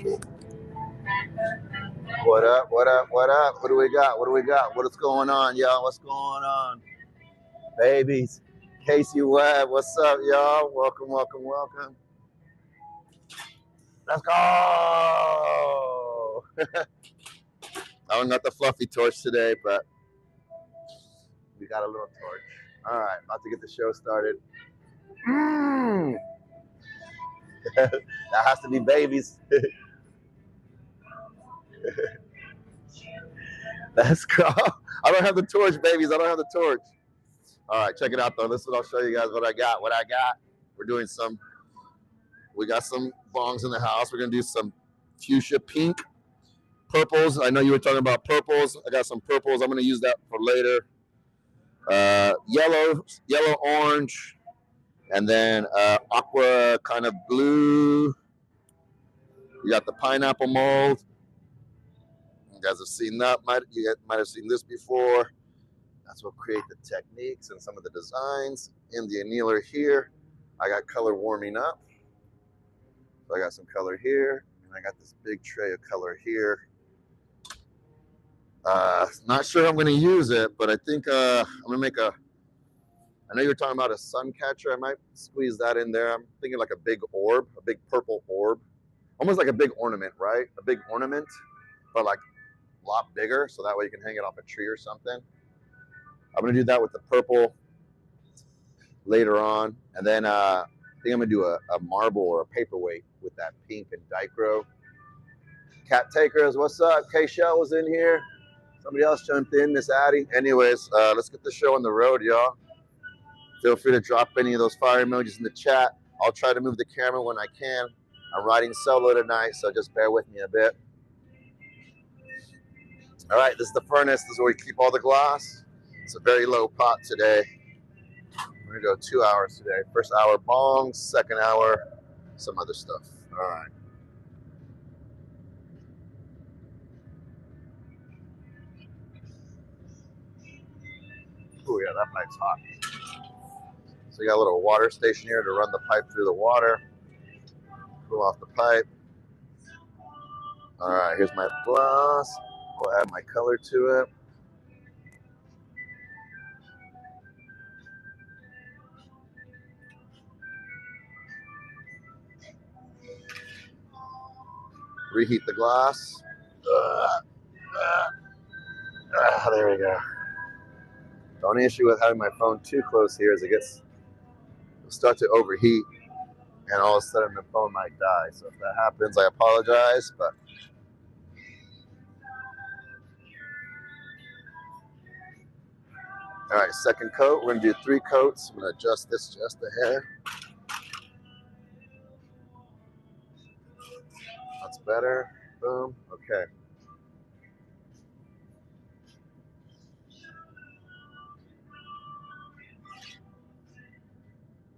What up? What up? What up? What do we got? What do we got? What is going on, y'all? What's going on? Babies. Casey Webb, what's up, y'all? Welcome, welcome, welcome. Let's go. I'm not the fluffy torch today, but we got a little torch. All right, about to get the show started. That has to be babies. Let's go. I don't have the torch, babies. I don't have the torch. All right, check it out, though. Listen, I'll show you guys what I got. We're doing we got some bongs in the house. We're going to do some fuchsia pink. Purples. I know you were talking about purples. I got some purples. I'm going to use that for later. Yellow, orange, and then aqua kind of blue. You got the pineapple mold. You guys have seen that. You guys might have seen this before. That's what create the techniques and some of the designs. In the annealer here, I got color warming up. So I got some color here, and I got this big tray of color here. Not sure I'm going to use it, but I think I'm going to make I know you're talking about a sun catcher. I might squeeze that in there. I'm thinking like a big orb, a big purple orb. Almost like a big ornament, right? A big ornament, but like a lot bigger, so that way you can hang it off a tree or something. I'm going to do that with the purple later on. And then I think I'm going to do a marble or a paperweight with that pink and dichro. Cat Takers, what's up? K-Shell was in here. Somebody else jumped in, Miss Addie. Anyways, let's get the show on the road, y'all. Feel free to drop any of those fire emojis in the chat. I'll try to move the camera when I can. I'm riding solo tonight, so just bear with me a bit. All right, this is the furnace. This is where we keep all the glass. It's a very low pot today. We're going to go 2 hours today. First hour bongs, second hour some other stuff. All right. Oh, yeah, that pipe's hot. So you got a little water station here to run the pipe through the water. Cool off the pipe. All right, here's my glass. We'll add my color to it. Reheat the glass. There we go. The only issue with having my phone too close here is it'll start to overheat, and all of a sudden the phone might die. So if that happens, I apologize. But all right, second coat. We're gonna do 3 coats. I'm gonna adjust this just a hair. That's better. Boom. Okay.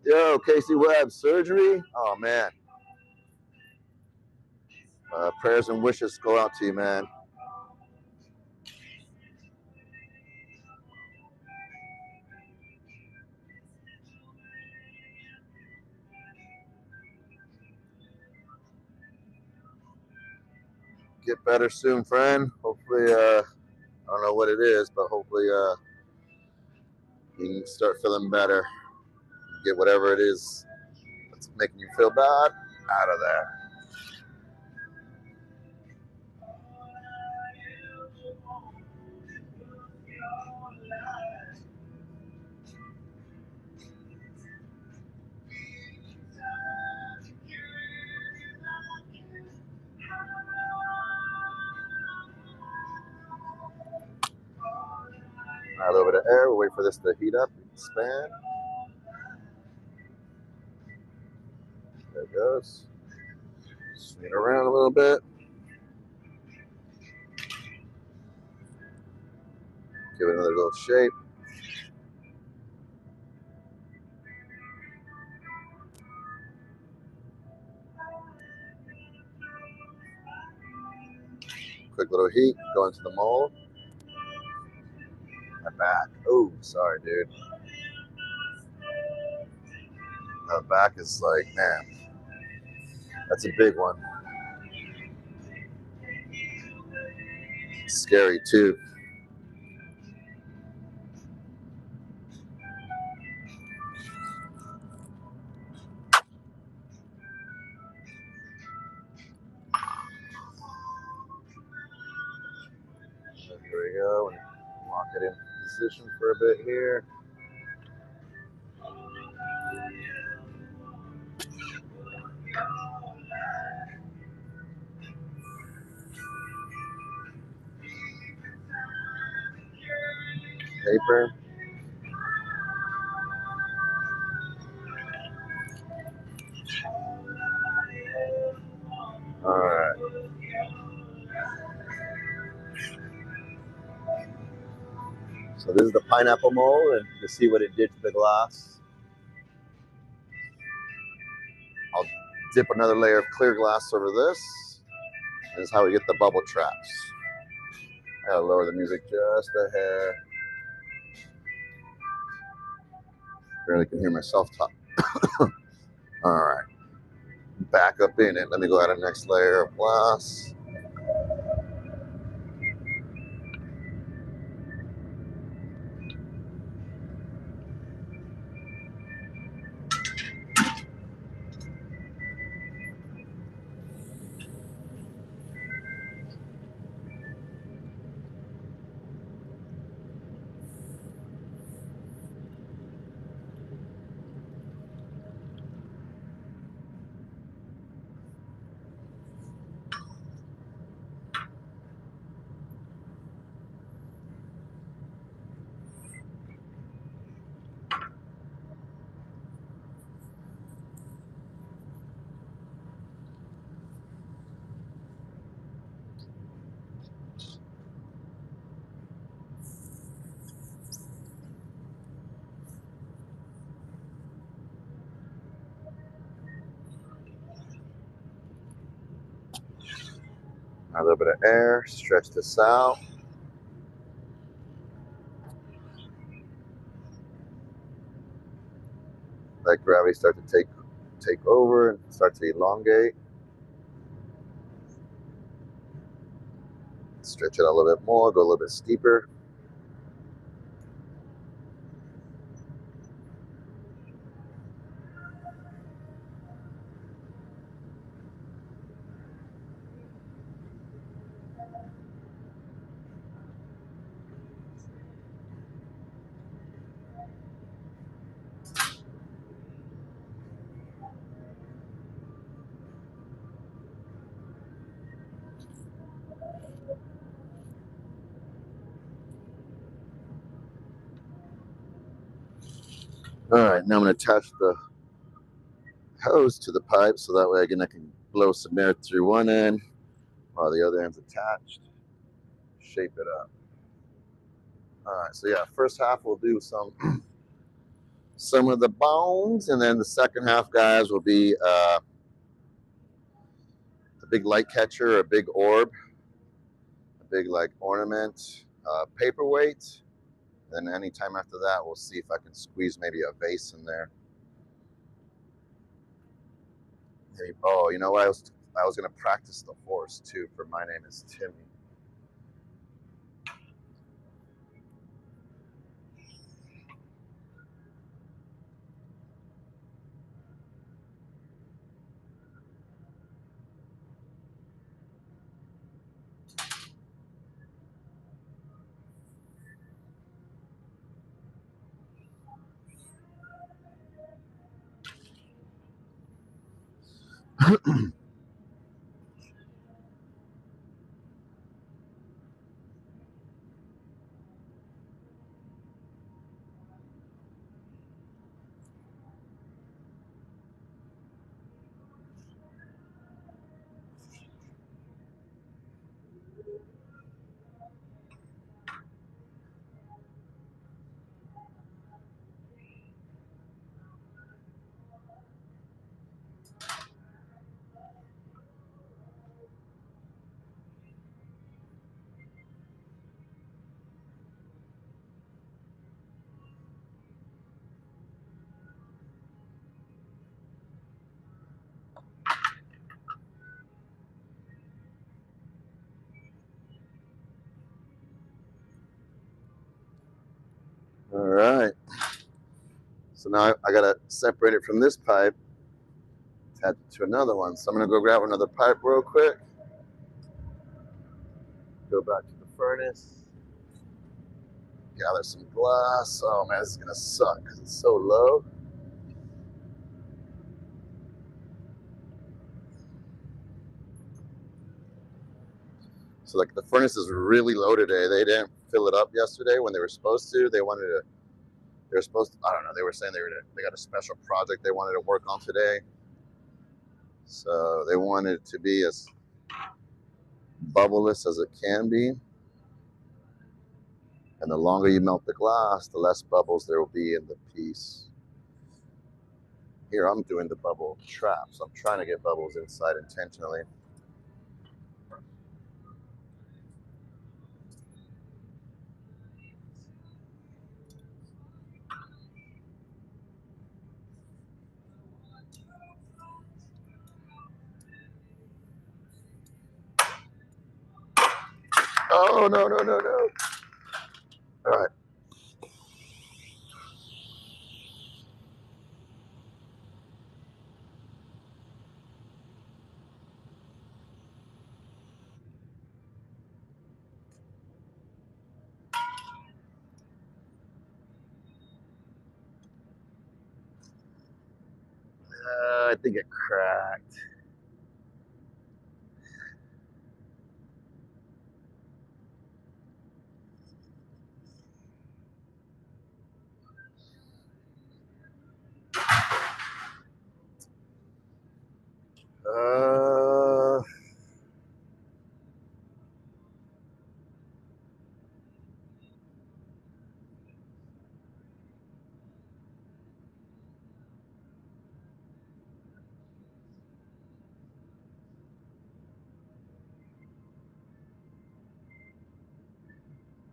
Yo, Casey Webb, surgery? Oh, man. Prayers and wishes go out to you, man. Get better soon, friend. Hopefully, I don't know what it is, but hopefully you can start feeling better. Get whatever it is that's making you feel bad out of there. A little bit of air. We'll wait for this to heat up, expand. There it goes. Swing it around a little bit. Give it another little shape. Quick little heat. Go into the mold. My back. Oh, sorry, dude. My back is like, man, that's a big one. scary too. Here we go. Lock it in position for a bit here. Paper. All right. So this is the pineapple mold, and to see what it did to the glass, I'll dip another layer of clear glass over this. This is how we get the bubble traps. I gotta lower the music just a hair. Barely can hear myself talk. All right, back up in it. Let me go add a next layer of glass. A little bit of air, stretch this out. Let gravity start to take over and start to elongate. Stretch it a little bit more, go a little bit steeper. All right, now I'm gonna attach the hose to the pipe so that way again I can blow some air through one end while the other end's attached. Shape it up. All right, so yeah, first half we'll do some of the bones, and then the second half, guys, will be a big light catcher, a big orb, a big like ornament, paperweight. Then anytime after that, we'll see if I can squeeze maybe a vase in there. Maybe, oh, you know what? I was gonna practice the horse too. For my name is Timmy. So now I gotta separate it from this pipe, attach it to another one. So I'm gonna go grab another pipe real quick, go back to the furnace, gather some glass. Oh man, this is gonna suck because it's so low. So like the furnace is really low today. They didn't fill it up yesterday when they were supposed to. They were supposed to, I don't know, they were saying they got a special project they wanted to work on today. So they wanted it to be as bubbleless as it can be. And the longer you melt the glass, the less bubbles there will be in the piece. Here I'm doing the bubble trap, so I'm trying to get bubbles inside intentionally. Oh, no, no, no, no. All right. I think it cracked. Uh, all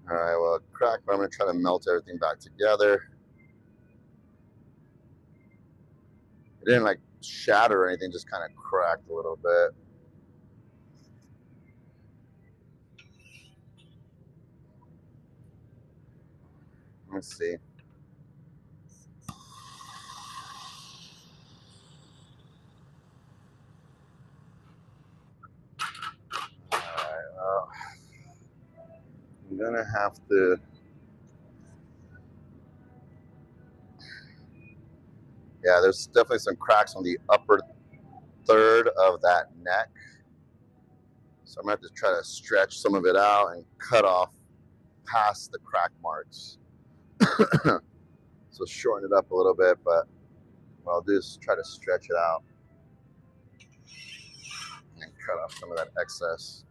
right, well, it cracked, but I'm gonna try to melt everything back together. It didn't like shatter or anything, just kind of cracked a little bit. Let's see. All right, well, I'm gonna have to. Yeah, there's definitely some cracks on the upper third of that neck. So I'm gonna have to try to stretch some of it out and cut off past the crack marks. So shorten it up a little bit, but what I'll do is try to stretch it out and cut off some of that excess.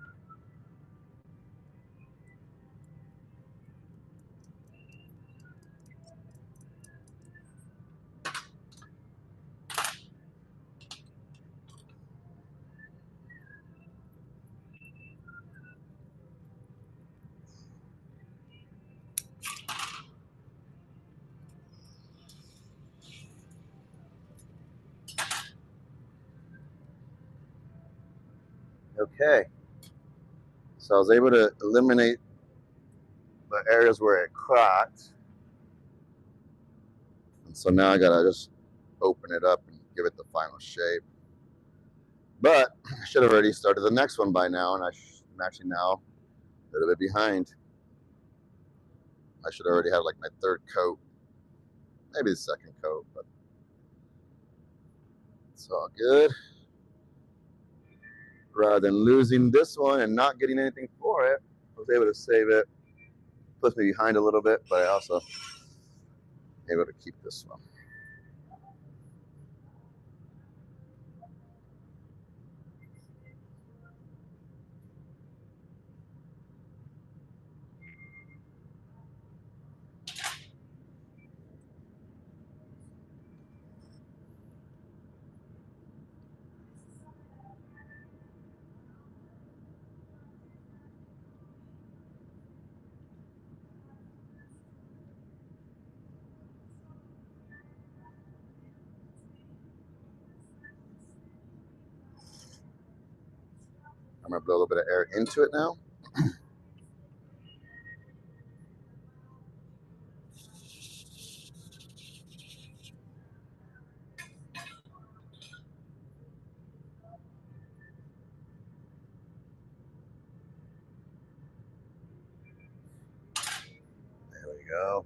Okay, so I was able to eliminate the areas where it cracked. And so now I gotta just open it up and give it the final shape. But I should have already started the next one by now, and I'm actually now a little bit behind. I should already have like my third coat, maybe the second coat, but it's all good. Rather than losing this one and not getting anything for it, I was able to save it. Puts me behind a little bit, but I also able to keep this one. I'm gonna blow a little bit of air into it now. go.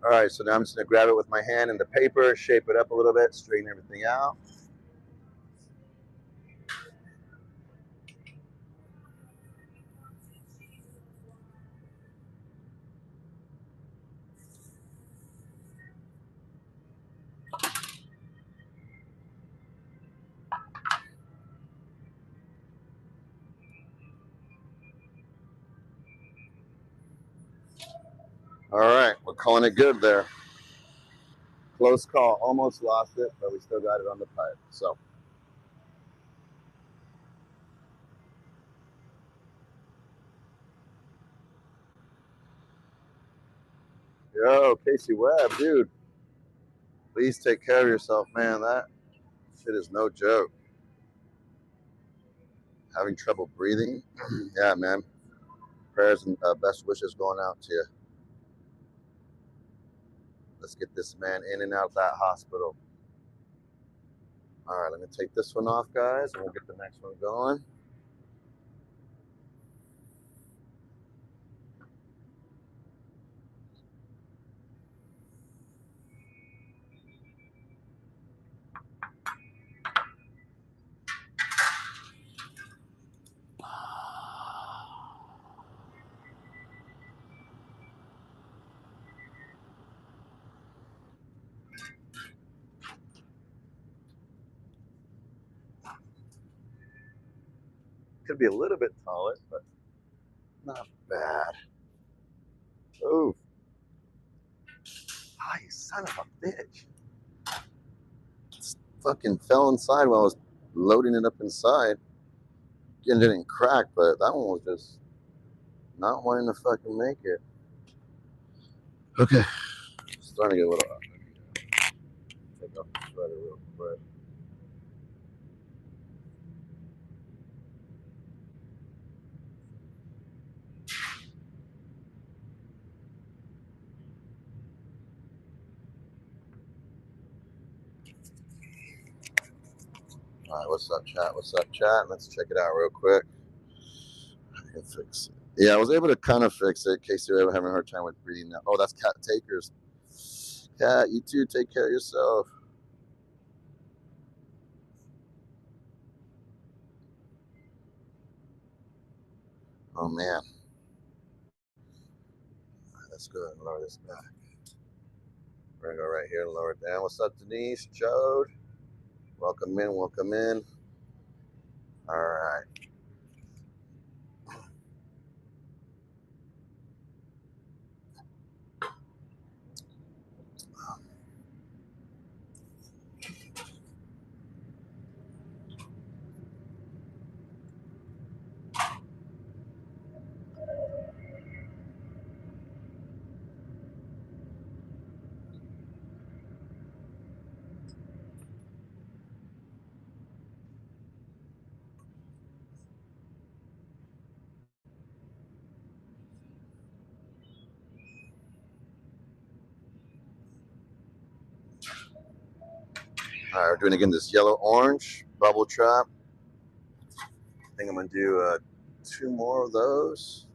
All right, so now I'm just gonna grab it with my hand and the paper, shape it up a little bit, straighten everything out. All right, we're calling it good there. Close call, almost lost it, but we still got it on the pipe. So, yo, Casey Webb, dude, please take care of yourself, man. That shit is no joke. Having trouble breathing? Yeah, man. Prayers and best wishes going out to you. Let's get this man in and out of that hospital. All right, let me take this one off, guys, and we'll get the next one going. Could be a little bit taller, but not bad. Oh, you son of a bitch. It's fucking fell inside while I was loading it up inside. It didn't crack, but that one was just not wanting to fucking make it. Okay. Starting to get a little. Take off the sweater real quick. All right, what's up, chat? What's up, chat? Let's check it out real quick. I can fix it. Yeah, I was able to kind of fix it in case you're having a hard time with breathing now. Oh, that's Cat Takers. Cat, you too. Take care of yourself. Oh, man. All right, let's go ahead and lower this back. We're going to go right here and lower it down. What's up, Denise? Jode? Welcome in. Welcome in. All right. All right, we're doing again this yellow orange bubble trap. I think I'm going to do 2 more of those.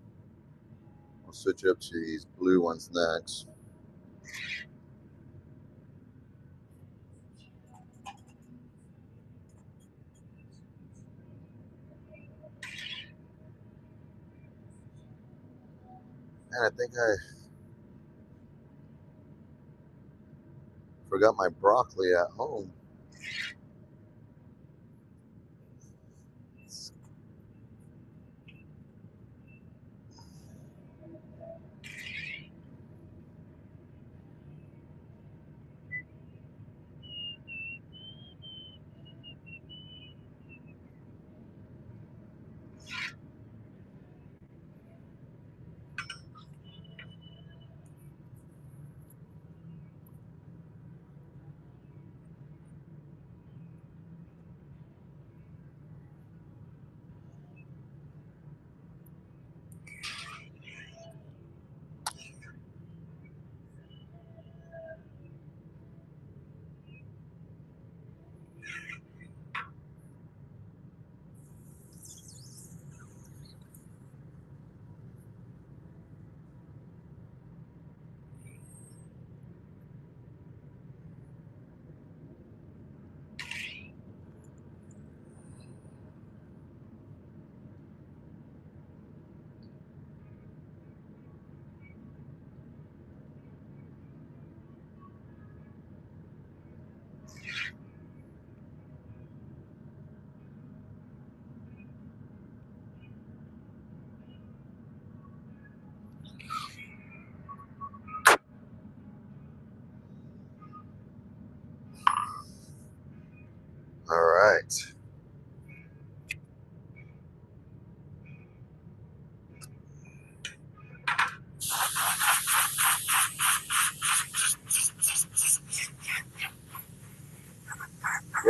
I'll switch up to these blue ones next. And I think I forgot my broccoli at home.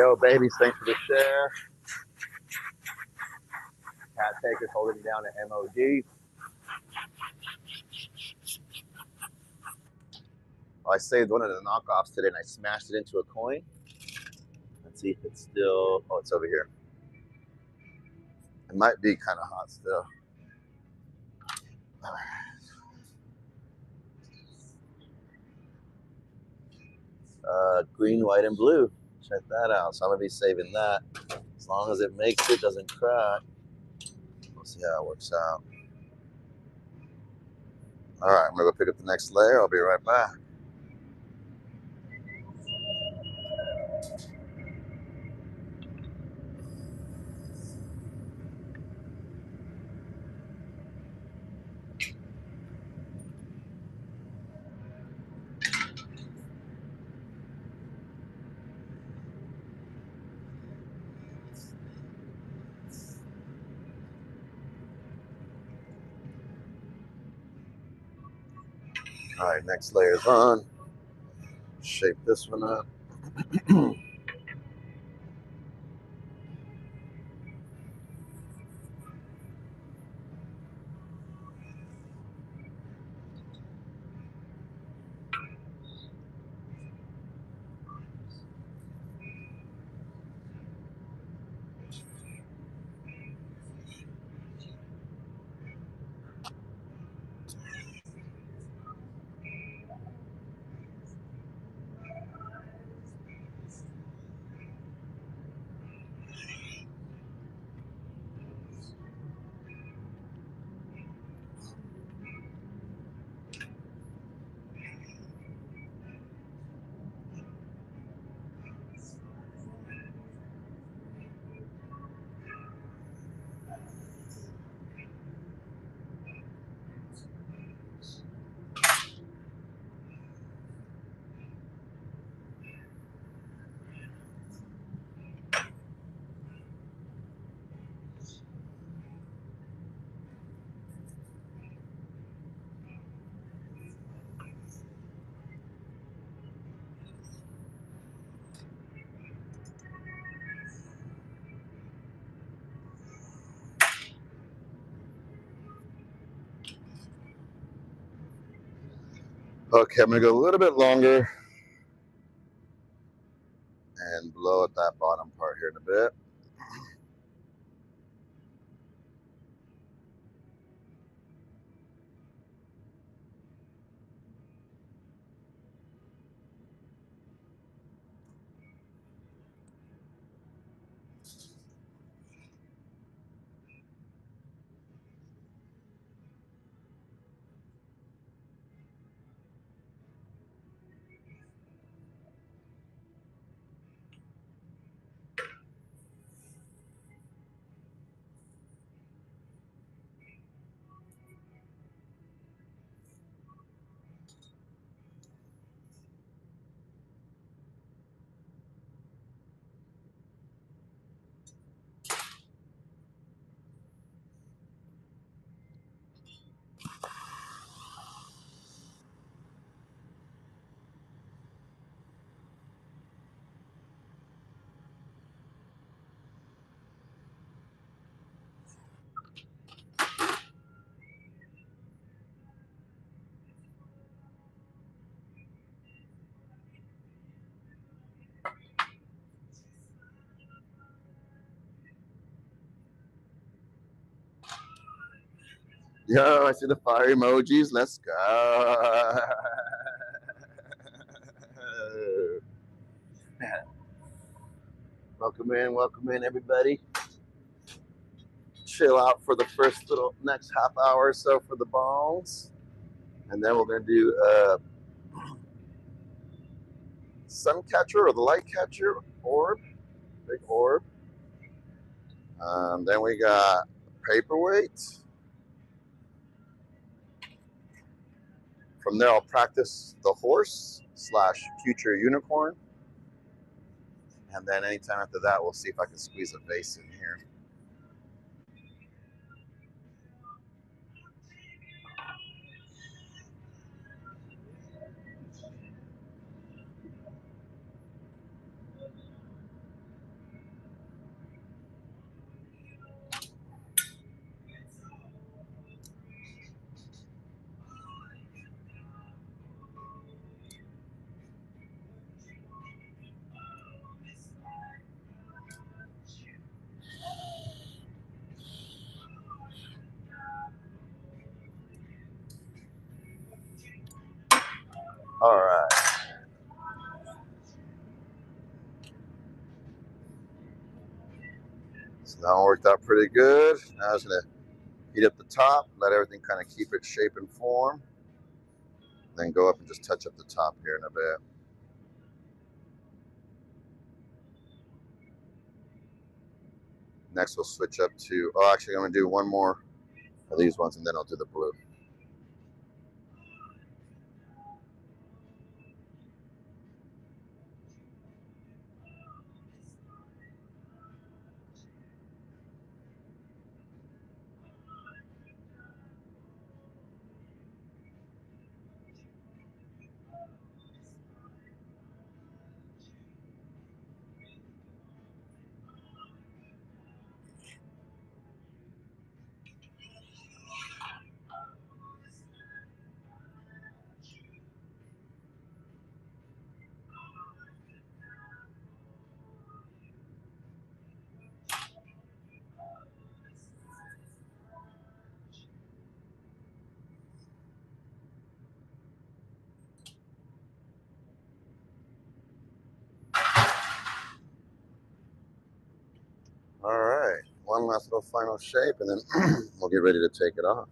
go, babies. Thanks for the share. Cat Takers holding me down at MOD. I saved one of the knockoffs today and I smashed it into a coin. Let's see if it's still. Oh, it's over here. It might be kind of hot still. Green, white, and blue. Check that out. So I'm gonna be saving that. As long as it makes it, doesn't crack. We'll see how it works out. All right, I'm gonna go pick up the next layer. I'll be right back. All right, next layer's on. Shape this one up. Okay, I'm gonna go a little bit longer and blow at that bottom part here in a bit. Yo, I see the fire emojis. Let's go. Welcome in, everybody. Chill out for the first little next half hour or so for the bones, and then we're gonna do sun catcher or the light catcher orb, big orb. Then we got paperweight. From there, I'll practice the horse / future unicorn. And then anytime after that, we'll see if I can squeeze a vase in here. All right. So that one worked out pretty good. Now I was gonna heat up the top, let everything kind of keep its shape and form. Then go up and just touch up the top here in a bit. Next we'll switch up to, oh, actually I'm gonna do one more of these ones and then I'll do the blue. All right, one last little final shape and then we'll get ready to take it off.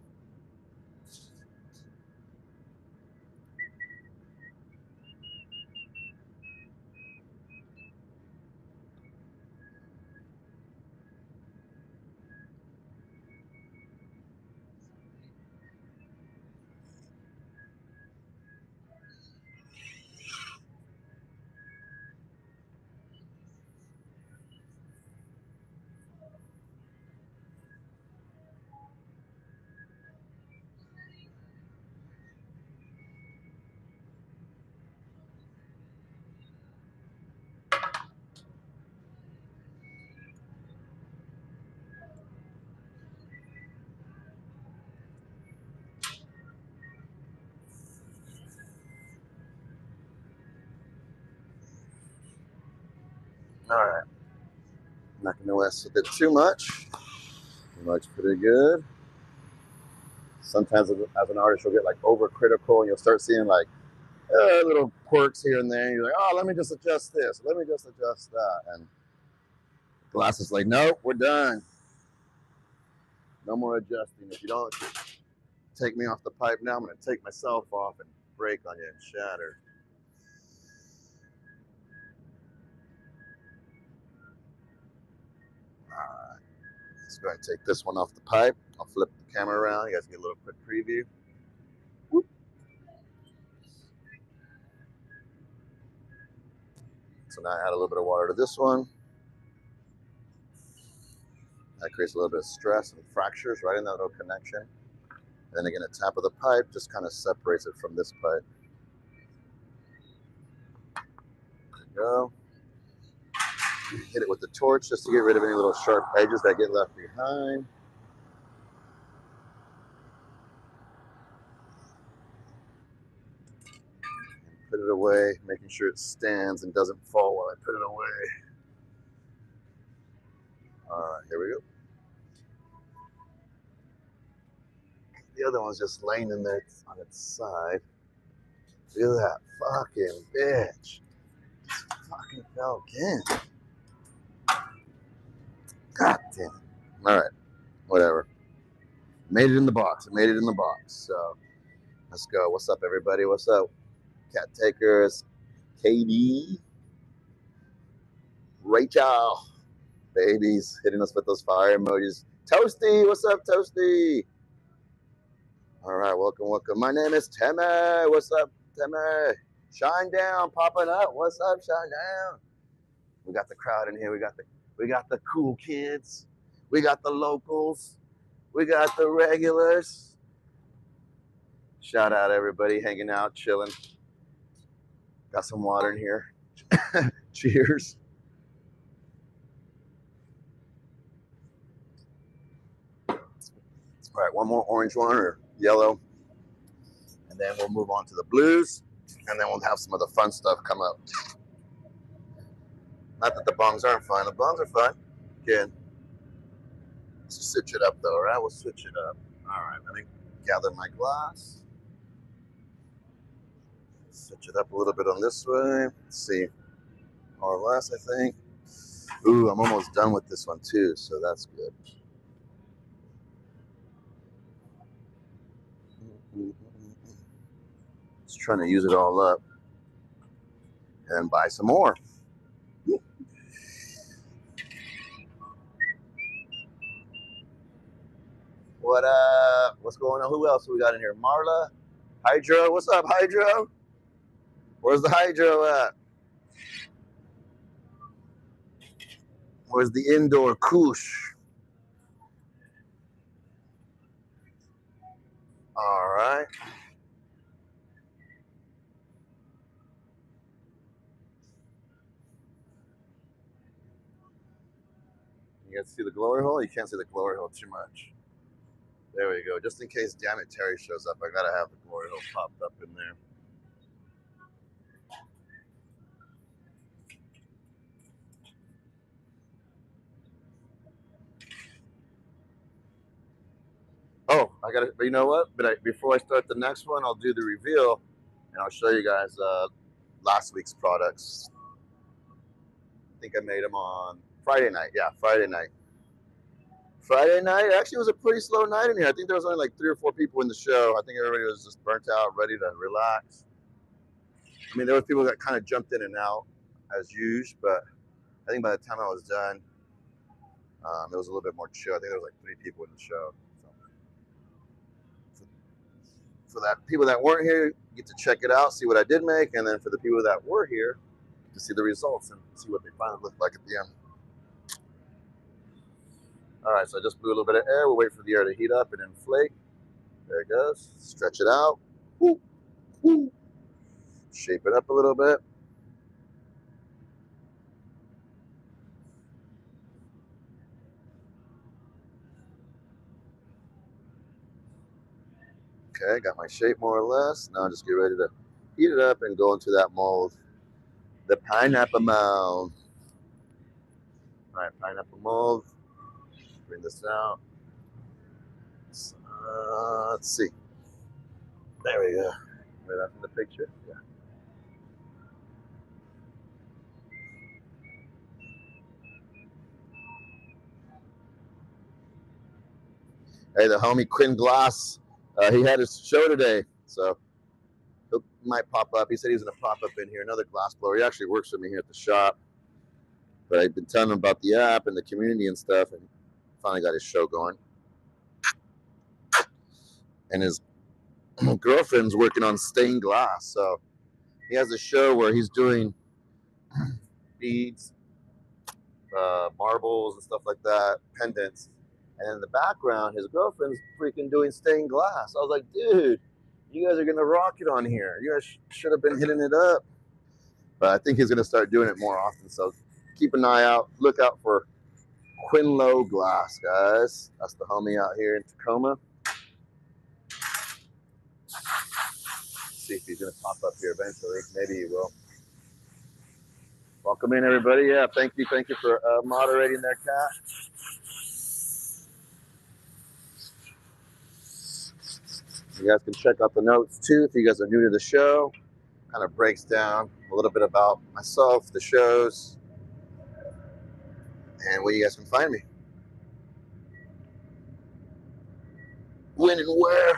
All right, not gonna mess with it too much. Looks pretty good. Sometimes as an artist, you'll get like overcritical and you'll start seeing like little quirks here and there. And you're like, oh, let me just adjust this. Let me just adjust that. And Glass is like, nope, we're done. No more adjusting. If you don't take me off the pipe now, I'm going to take myself off and break on you and shatter. All right. Let's go ahead and take this one off the pipe. I'll flip the camera around. You guys get a little quick preview. Whoop. So now I add a little bit of water to this one. That creates a little bit of stress and fractures right in that little connection. Then again, a tap of the pipe just kind of separates it from this pipe. There you go. Hit it with the torch just to get rid of any little sharp edges that get left behind. And put it away, making sure it stands and doesn't fall while I put it away. All right, here we go. The other one's just laying in there on its side. Look at that fucking bitch. Just fucking fell again. God damn it. All right, whatever. Made it in the box. I made it in the box. So let's go. What's up, everybody? What's up? Cat Takers, KD, Rachel, babies hitting us with those fire emojis. Toasty, what's up, Toasty? All right, welcome, welcome. My name is Teme. What's up, Teme? Shine down, popping up. What's up, shine down? We got the crowd in here. We got the cool kids. We got the locals. We got the regulars. Shout out everybody hanging out, chilling. Got some water in here. Cheers. All right, one more orange one or yellow. And then we'll move on to the blues. And then we'll have some of the fun stuff come up. Not that the bongs aren't fun. The bongs are fun. Again, let's switch it up though, all right? We'll switch it up. All right, let me gather my glass. Switch it up a little bit on this way. Let's see. More or less, I think. Ooh, I'm almost done with this one too, so that's good. Just trying to use it all up and buy some more. What what's going on? Who else we got in here? Marla? Hydro? What's up, Hydro? Where's the Hydro at? Where's the indoor Koosh? All right. You guys see the glory hole? You can't see the glory hole too much. There we go. Just in case Damn It Terry shows up, I gotta have the glory hole popped up in there. Oh, I got it. But you know what? But before I start the next one, I'll do the reveal, and I'll show you guys last week's products. I think I made them on Friday night. Yeah, Friday night. Friday night actually was a pretty slow night in here. I think there was only like 3 or 4 people in the show. I think everybody was just burnt out, ready to relax. I mean, there were people that kind of jumped in and out as usual, but I think by the time I was done, it was a little bit more chill. I think there was like 3 people in the show. So for that people that weren't here, get to check it out, see what I did make, and then for the people that were here, to see the results and see what they finally looked like at the end. All right, so I just blew a little bit of air. We'll wait for the air to heat up and inflate. There it goes. Stretch it out. Woo, woo. Shape it up a little bit. Okay, got my shape more or less. Now just get ready to heat it up and go into that mold. The pineapple mold. All right, pineapple mold. Bring this out. Let's see. There we go. Right up in the picture. Yeah. Hey, the homie Quinn Glass, he had his show today, so he might pop up. He said he's going to pop up in here. Another glass blower. He actually works with me here at the shop, but I've been telling him about the app and the community and stuff, and finally got his show going. And his girlfriend's working on stained glass, so he has a show where he's doing beads, marbles, and stuff like that, pendants. And in the background, his girlfriend's freaking doing stained glass. I was like, dude, you guys are gonna rock it on here. You guys should have been hitting it up. But I think he's gonna start doing it more often. So keep an eye out. Look out for Quinlow Glass, guys. That's the homie out here in Tacoma. See if he's gonna pop up here eventually. Maybe he will. Welcome in, everybody. Yeah, thank you for moderating there, Kat. You guys can check out the notes too if you guys are new to the show. Kind of breaks down a little bit about myself, the shows, and where you guys can find me. When and where.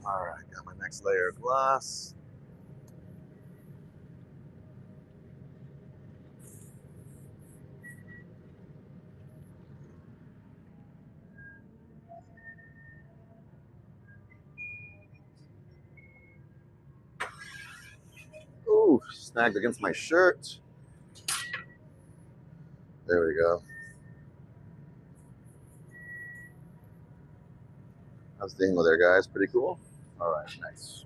All right, got my next layer of glass. Ooh, snagged against my shirt. There we go. How's the angle there, guys? Pretty cool. All right, nice.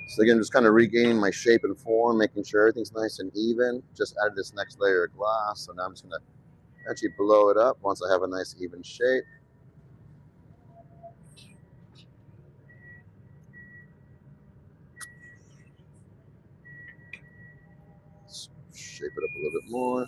So again, just kind of regaining my shape and form, making sure everything's nice and even. Just added this next layer of glass, so now I'm just gonna actually blow it up once I have a nice even shape. Let's shape it up a little bit more.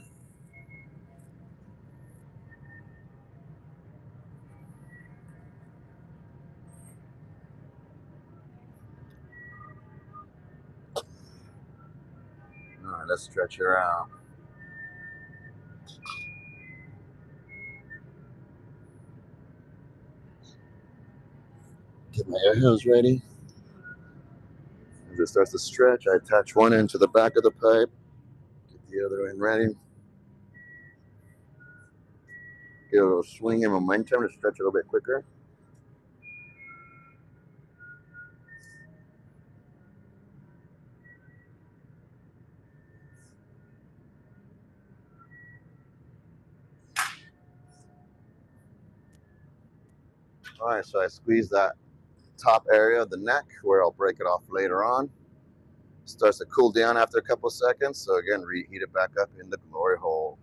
let's stretch her out. Get my air hose ready. As it starts to stretch, I attach one end to the back of the pipe. Get the other end ready. Get a little swing and momentum to stretch it a little bit quicker. All right, so I squeeze that top area of the neck where I'll break it off later on. Starts to cool down after a couple seconds, so again, reheat it back up in the glory hole.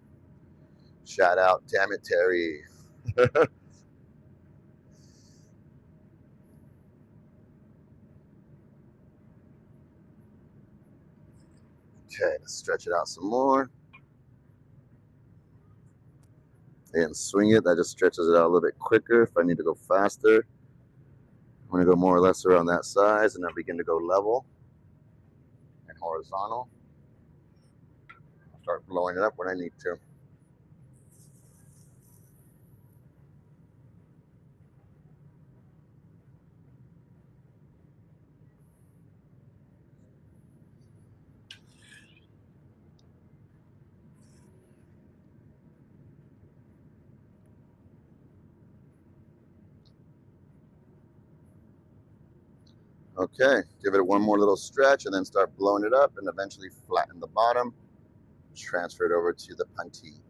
Shout out, damn it, Terry. Okay, let's stretch it out some more. And swing it, that just stretches it out a little bit quicker. If I need to go faster, I'm gonna go more or less around that size and then begin to go level and horizontal. I'll start blowing it up when I need to. Okay, give it one more little stretch and then start blowing it up and eventually flatten the bottom. Transfer it over to the puntee.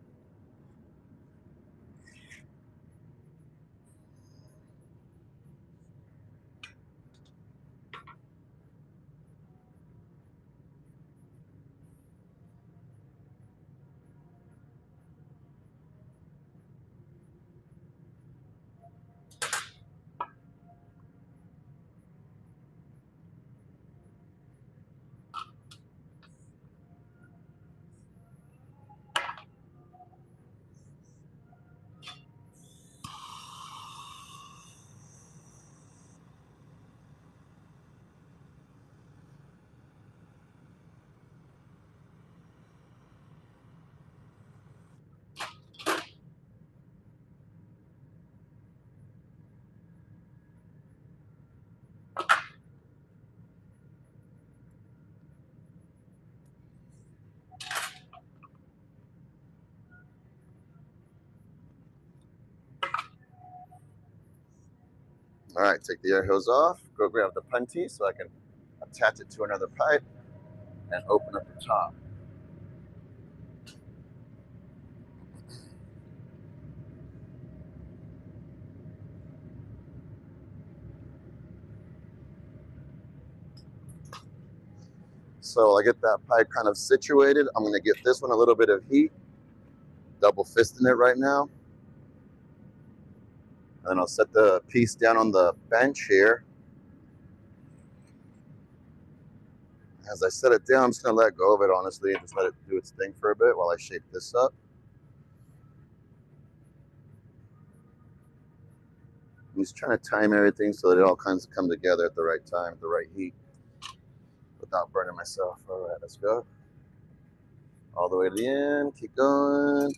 All right, take the air hose off, go grab the puntee so I can attach it to another pipe and open up the top. So I get that pipe kind of situated. I'm gonna get this one a little bit of heat, double fisting it right now. And then I'll set the piece down on the bench here. As I set it down, I'm just gonna let go of it honestly and just let it do its thing for a bit while I shape this up. I'm just trying to time everything so that it all kinds of come together at the right time, at the right heat, without burning myself. All right, let's go. All the way to the end, keep going.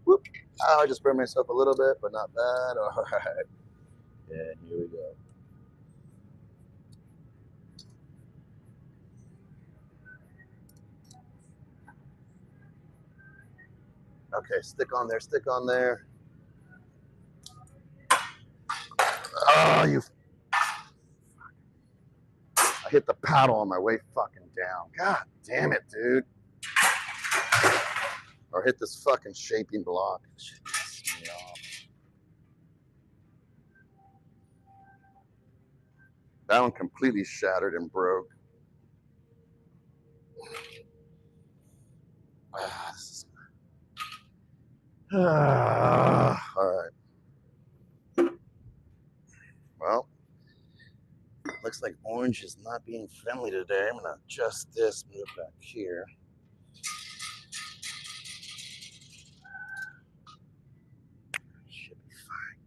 Whoop. Oh, I just burned myself a little bit, but not bad. All right. And here we go. Okay, stick on there, stick on there. Oh, you. I hit the paddle on my way fucking down. God damn it, dude. Or hit this fucking shaping block. That one completely shattered and broke. All right. Well, looks like orange is not being friendly today. I'm gonna adjust this, move back here. Should be fine.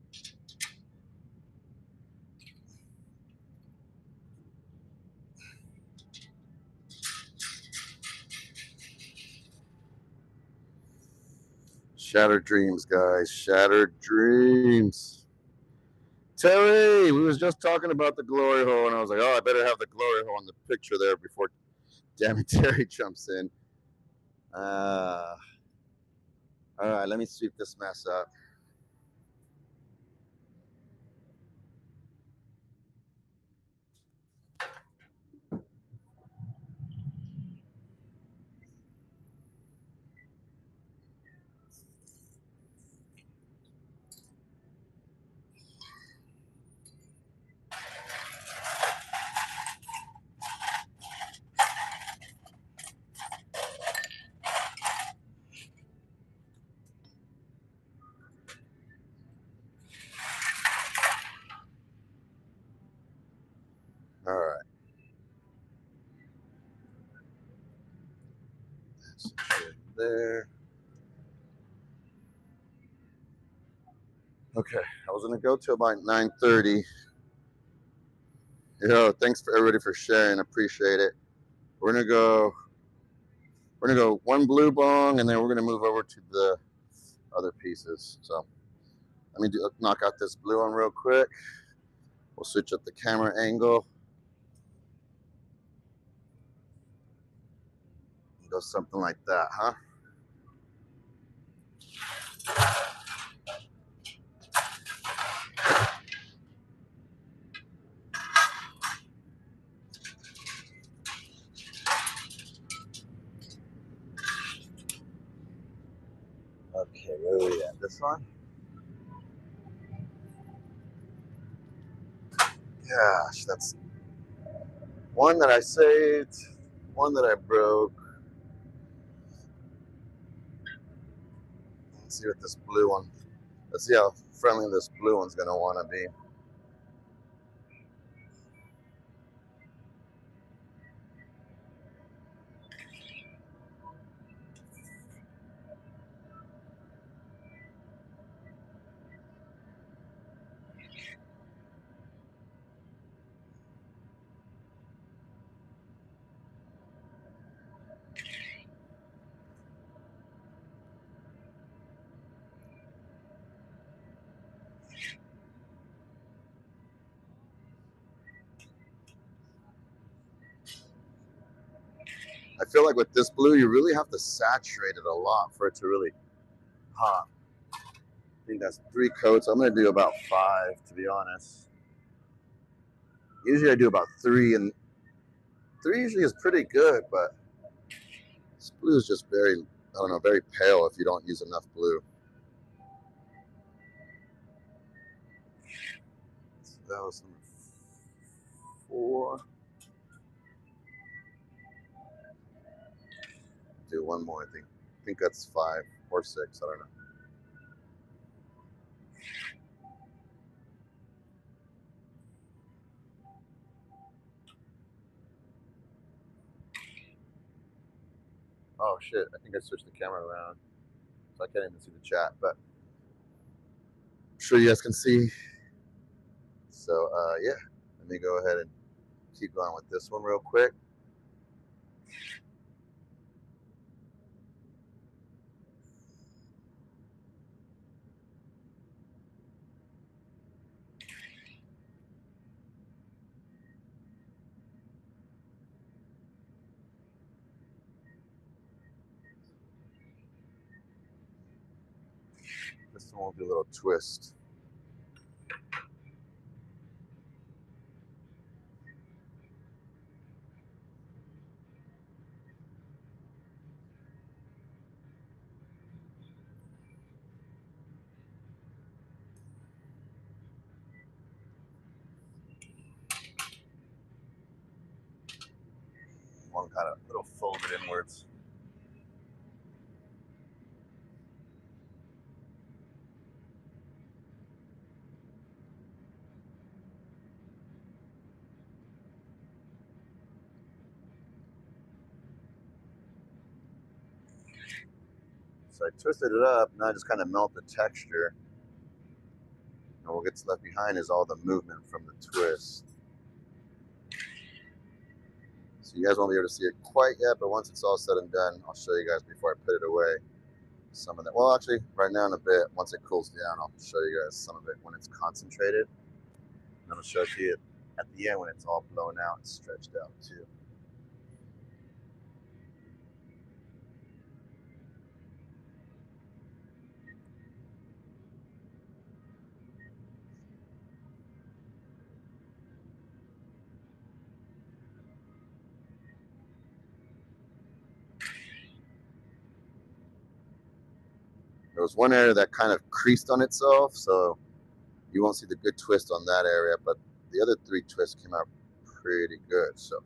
Shattered dreams, guys. Shattered dreams. Terry, we was just talking about the glory hole, and I was like, oh, I better have the glory hole in the picture there before, damn it, Terry jumps in. All right, let me sweep this mess up. All right. That's it there. Okay, I was gonna go till about 9:30. Yo, thanks for everybody for sharing. Appreciate it. We're gonna go. We're gonna go one blue bong, and then we're gonna move over to the other pieces. So let me knock out this blue one real quick. We'll switch up the camera angle. Go something like that, huh? Okay, where are we at? This one? Gosh, that's one that I saved, one that I broke. Let's see what this blue one. Let's see how friendly this blue one's gonna want to be. I feel like with this blue, you really have to saturate it a lot for it to really pop. I think that's 3 coats. I'm gonna do about 5, to be honest. Usually I do about 3, and 3 usually is pretty good, but this blue is just very, I don't know, very pale if you don't use enough blue. So that was number 4. Do one more, I think. I think that's 5 or 6, I don't know. Oh shit, I think I switched the camera around. So I can't even see the chat, but I'm sure you guys can see. So yeah, let me go ahead and keep going with this one real quick. This one will do a little twist. One kind of little folded inwards. So I twisted it up, now I just kind of melt the texture. And what gets left behind is all the movement from the twist. So you guys won't be able to see it quite yet, but once it's all said and done, I'll show you guys before I put it away. some of that. Well, actually, right now in a bit, once it cools down, I'll show you guys some of it when it's concentrated. And I'll show you at the end when it's all blown out and stretched out too. There was one area that kind of creased on itself, so you won't see the good twist on that area, but the other 3 twists came out pretty good. So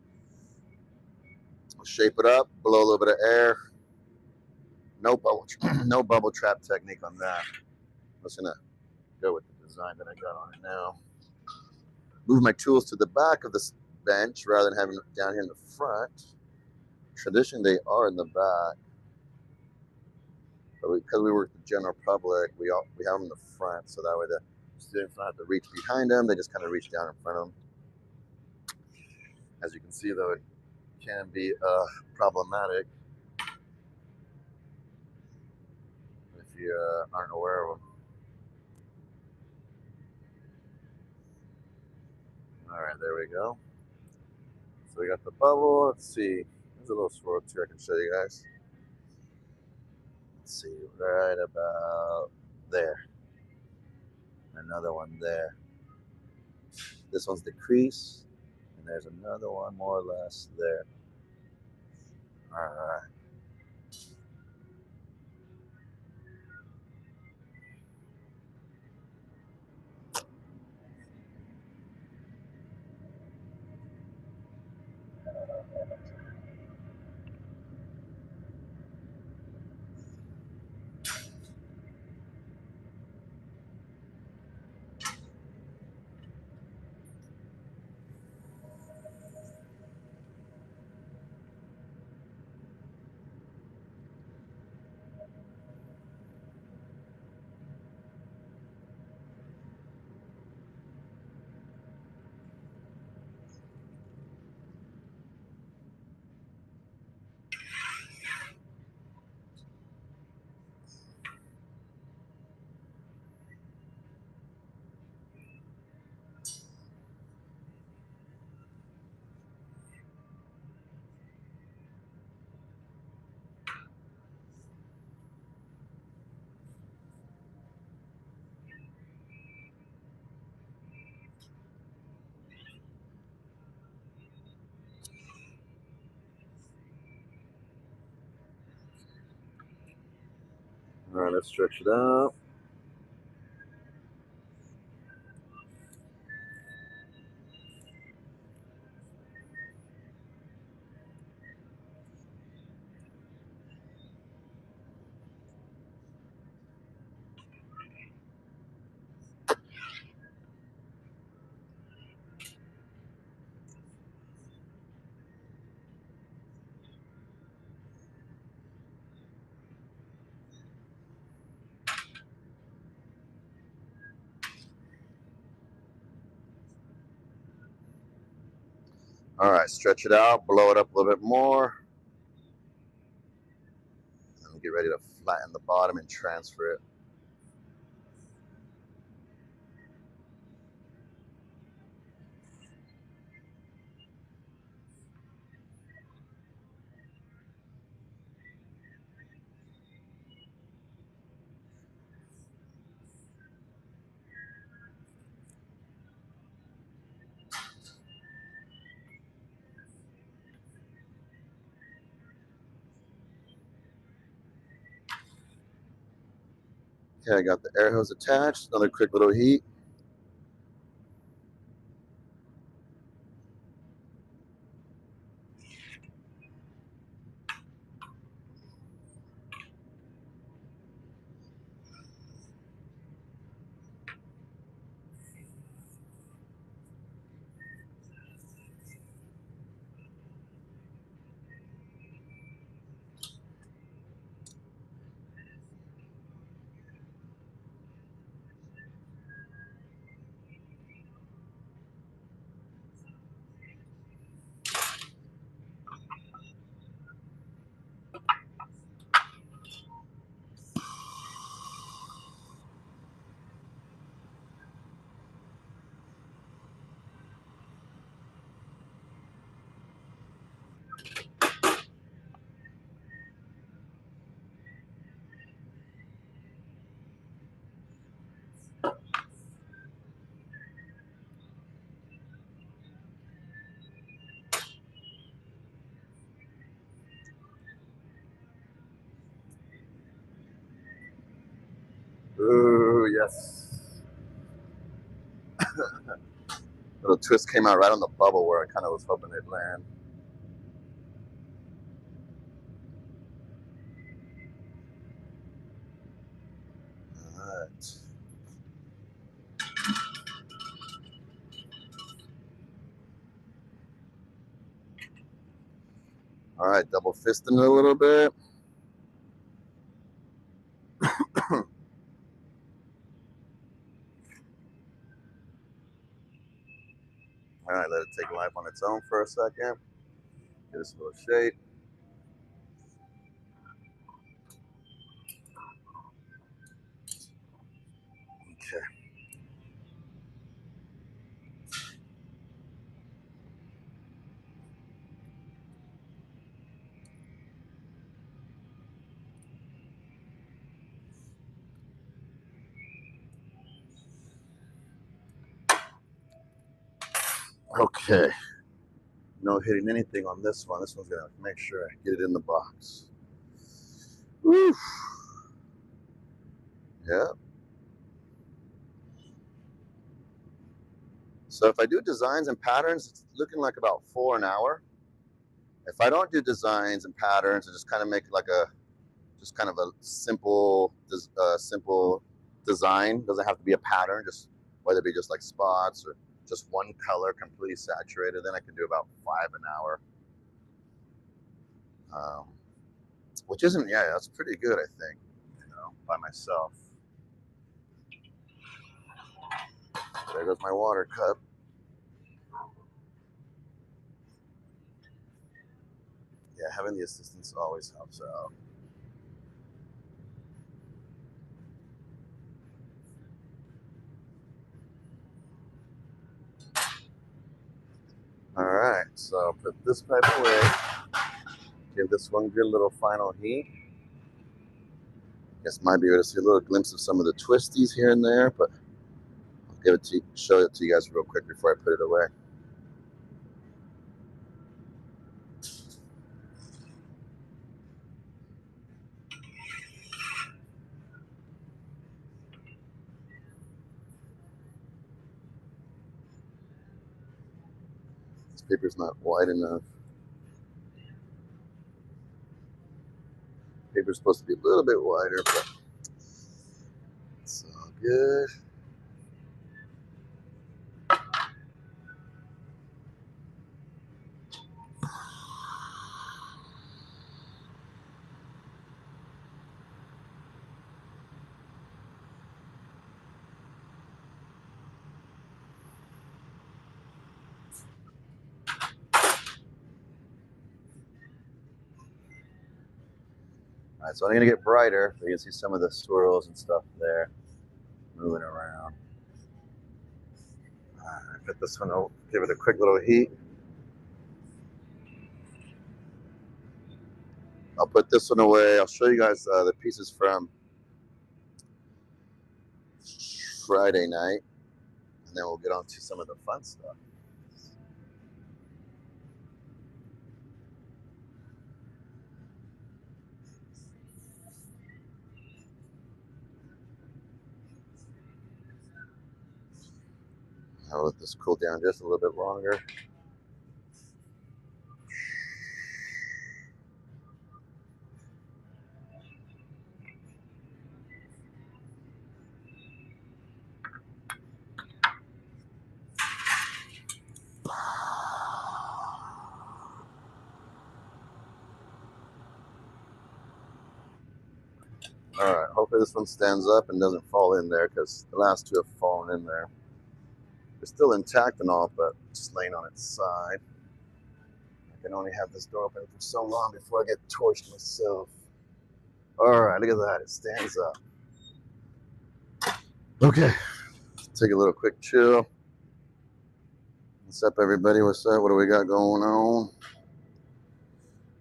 I'll shape it up, blow a little bit of air. No bubble, no bubble trap technique on that. I'm just gonna go with the design that I got on it now. Move my tools to the back of this bench rather than having them down here in the front. Traditionally, they are in the back, but because we work with the general public, we have them in the front, so that way the students don't have to reach behind them; they just kind of reach down in front of them. As you can see, though, it can be problematic if you aren't aware of them. All right, there we go. So we got the bubble. Let's see. There's a little swirl too. I can show you guys. Let's see, right about there. Another one there. This one's the crease, and there's another one more or less there. All right. All right, let's stretch it out. All right, stretch it out, blow it up a little bit more. And get ready to flatten the bottom and transfer it. Okay, I got the air hose attached. Another quick little heat. yes. Little twist came out right on the bubble where I kind of was hoping it'd land. All right. All right, double fisting it a little bit. All right, let it take life on its own for a second. Get this little shape. Okay. Okay. No hitting anything on this one. This one's gonna make sure I get it in the box. Woo. Yeah. So if I do designs and patterns, it's looking like about 4 an hour. If I don't do designs and patterns, I just kind of make like a, just kind of a simple design. Doesn't have to be a pattern, just whether it be just like spots or just one color completely saturated. Then I can do about 5 an hour, which isn't, yeah, that's pretty good, I think, by myself. There goes my water cup. Yeah, having the assistance always helps out. All right, so put this pipe away. Give this one good little final heat. Guess might be able to see a little glimpse of some of the twisties here and there, but I'll give it to you, show it to you guys real quick before I put it away. This paper's not wide enough. Paper's supposed to be a little bit wider, but it's all good. All right, so I'm gonna get brighter. So you can see some of the swirls and stuff there moving around. All right, put this one out, give it a quick little heat. I'll put this one away. I'll show you guys the pieces from Friday night, and then we'll get on to some of the fun stuff. I'll let this cool down just a little bit longer. All right, hopefully this one stands up and doesn't fall in there, because the last two have fallen in there. They're still intact and all, but just laying on its side. I can only have this door open for so long before I get torched myself. All right, look at that, it stands up. Okay, take a little quick chill. What's up, everybody? What's up? What do we got going on?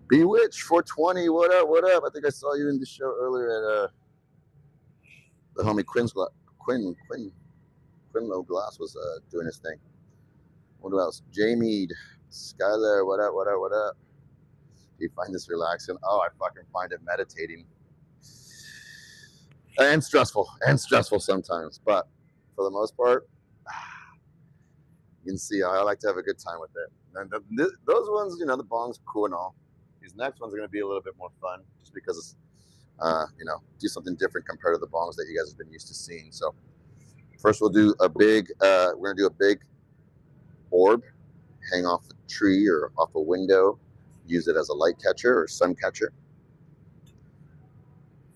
Bewitch 420, what up? What up? I think I saw you in the show earlier at the homie Quinlow Glass was doing his thing. What else? Jamie, Skylar, what up? What up? What up? Do you find this relaxing? Oh, I fucking find it meditating. and stressful sometimes. But for the most part, you can see I like to have a good time with it. And those ones, you know, the bongs are cool and all. These next ones are going to be a little bit more fun, just because it's, you know, do something different compared to the bongs that you guys have been used to seeing. So first, we'll do a big. We're going to do a big orb, hang off a tree or off a window. Use it as a light catcher or sun catcher.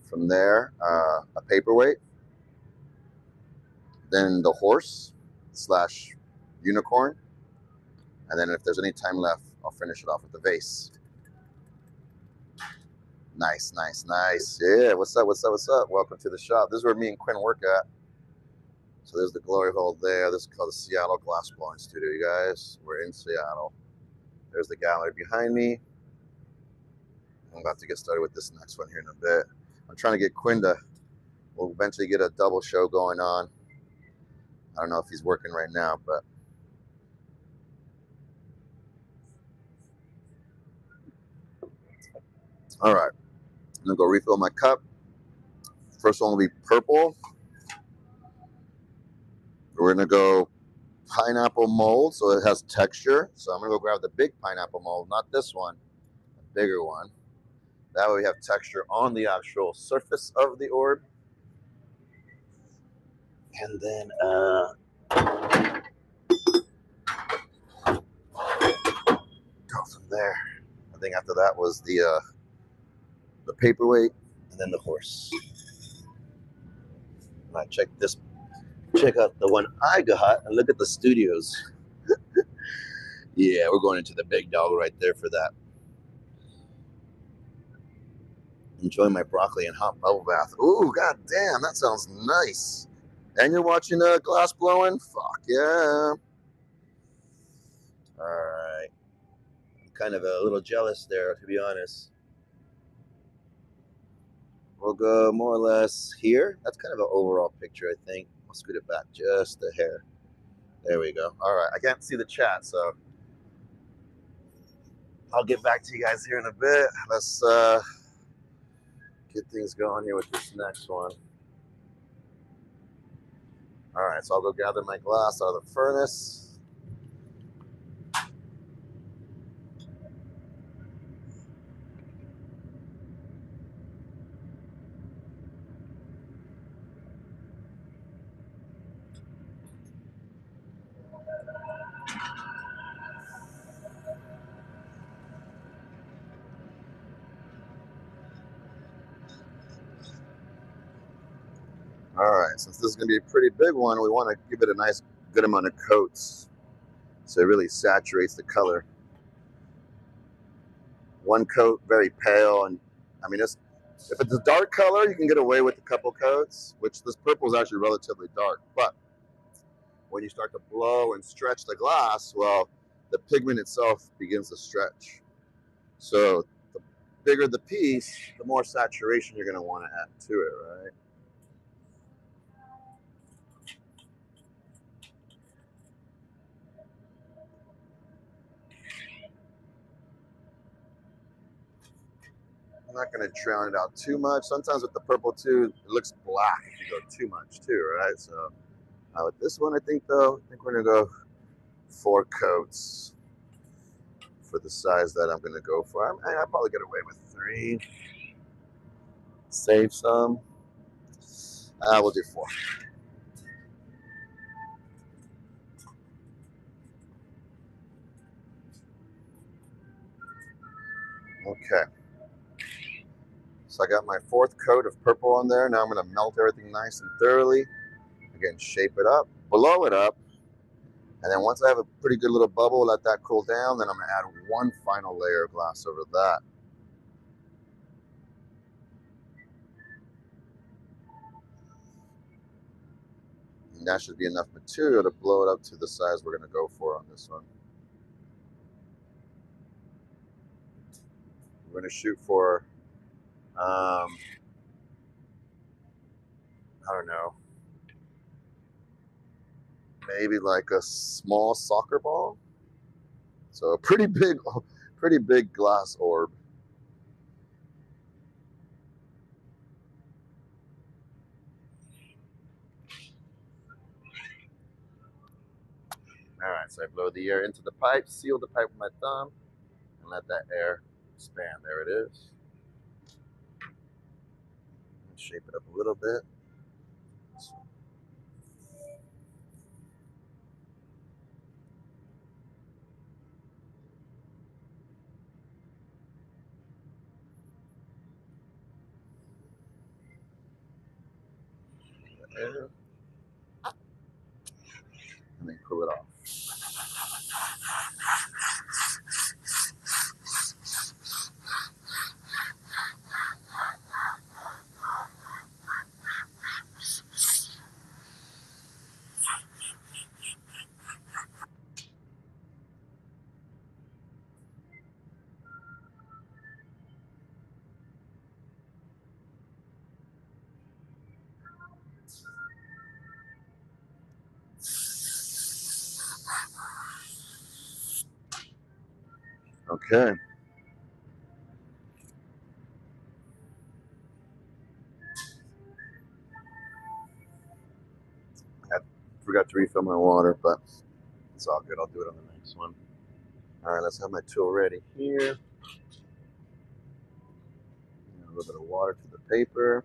From there, a paperweight. Then the horse slash unicorn. And then if there's any time left, I'll finish it off with the vase. Nice, nice, nice. Yeah, what's up, what's up, what's up? Welcome to the shop. This is where me and Quinn work at. So there's the glory hole there. This is called the Seattle Glass Blowing Studio, you guys. We're in Seattle. There's the gallery behind me. I'm about to get started with this next one here in a bit. I'm trying to get Quinn to, we'll eventually get a double show going on. I don't know if he's working right now, but all right. I'm gonna go refill my cup. First one will be purple. We're gonna go pineapple mold, so it has texture. So I'm gonna go grab the big pineapple mold, not this one, a bigger one. That way we have texture on the actual surface of the orb. And then go from there. I think after that was the paperweight and then the horse. And I check out the one I got and look at the studios. Yeah, we're going into the big dog right there for that. Enjoying my broccoli and hot bubble bath. Ooh, god damn, that sounds nice. And you're watching glass blowing? Fuck yeah. Alright. I'm kind of a little jealous there, to be honest. We'll go more or less here. That's kind of an overall picture, I think. I'll scoot it back just a hair. There we go. Alright, I can't see the chat, so I'll get back to you guys here in a bit. Let's get things going here with this next one. All right, so I'll go gather my glass out of the furnace. All right, since this is gonna be a pretty big one, we wanna give it a nice, good amount of coats so it really saturates the color. One coat, very pale, and I mean, if it's a dark color, you can get away with a couple coats, which this purple is actually relatively dark, but when you start to blow and stretch the glass, well, the pigment itself begins to stretch. So the bigger the piece, the more saturation you're gonna wanna add to it, right? I'm not going to drown it out too much. Sometimes with the purple too, it looks black if you go too much too, right? So with this one, I think we're going to go 4 coats for the size that I'm going to go for. I'll probably get away with 3. Save some. We'll do 4. Okay. So I got my 4th coat of purple on there. Now I'm going to melt everything nice and thoroughly. Again, shape it up, blow it up. And then once I have a pretty good little bubble, let that cool down. Then I'm going to add one final layer of glass over that. And that should be enough material to blow it up to the size we're going to go for on this one. We're going to shoot for, I don't know, maybe like a small soccer ball. So a pretty big glass orb. So I blow the air into the pipe, seal the pipe with my thumb, and let that air expand. There it is. Shape it up a little bit. Air, and then pull it off. Okay. I forgot to refill my water, but it's all good. I'll do it on the next one. All right, let's have my tool ready here. A little bit of water to the paper.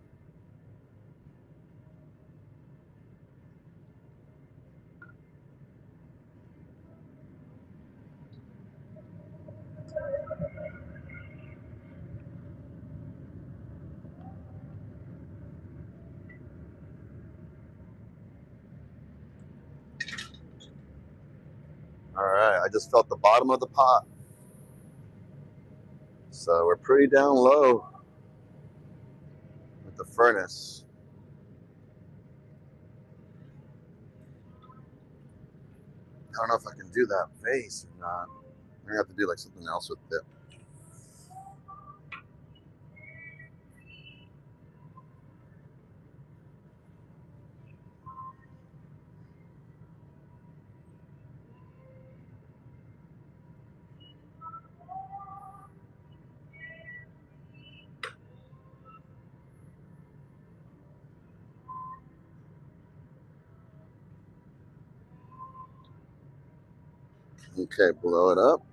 All right, I just felt the bottom of the pot. So we're pretty down low with the furnace. I don't know if I can do that vase or not. I'm gonna have to do like something else with it. Okay, blow it up.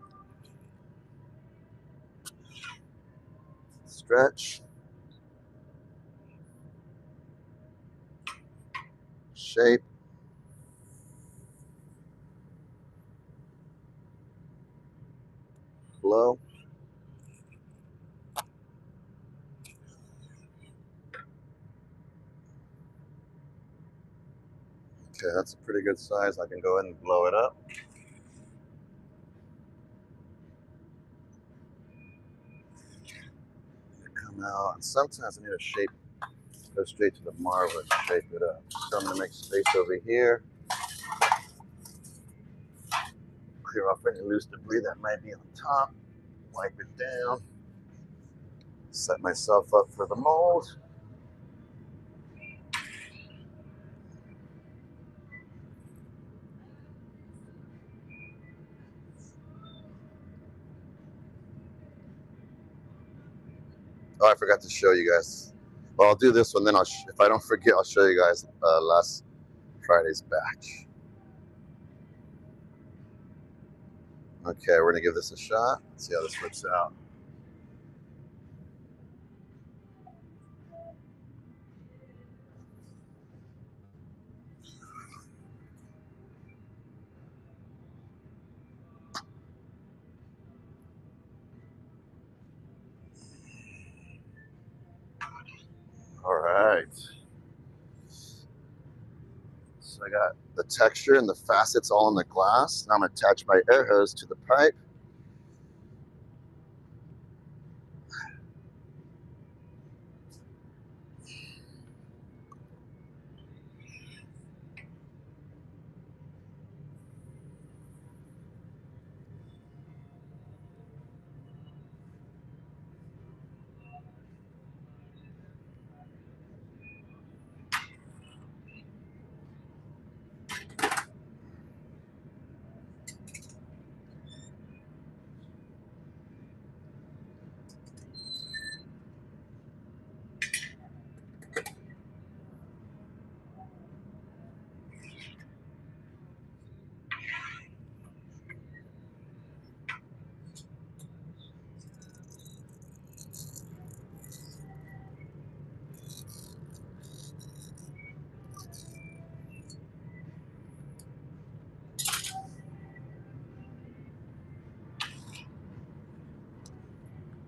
Stretch. Shape. Blow. Okay, that's a pretty good size. I can go ahead and blow it up. Come out. And sometimes I need a shape. Go straight to the marble and shape it up. So I'm gonna make space over here. Clear off any loose debris that might be on top. Wipe it down. Set myself up for the mold. Oh, I forgot to show you guys. Well, I'll do this one, then if I don't forget, I'll show you guys last Friday's batch. Okay, we're gonna give this a shot. Let's see how this works out. All right. So I got the texture and the facets all in the glass. Now I'm gonna attach my air hose to the pipe.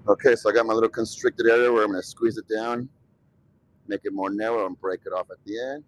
Okay, so I got my little constricted area where I'm going to squeeze it down, make it more narrow, and break it off at the end.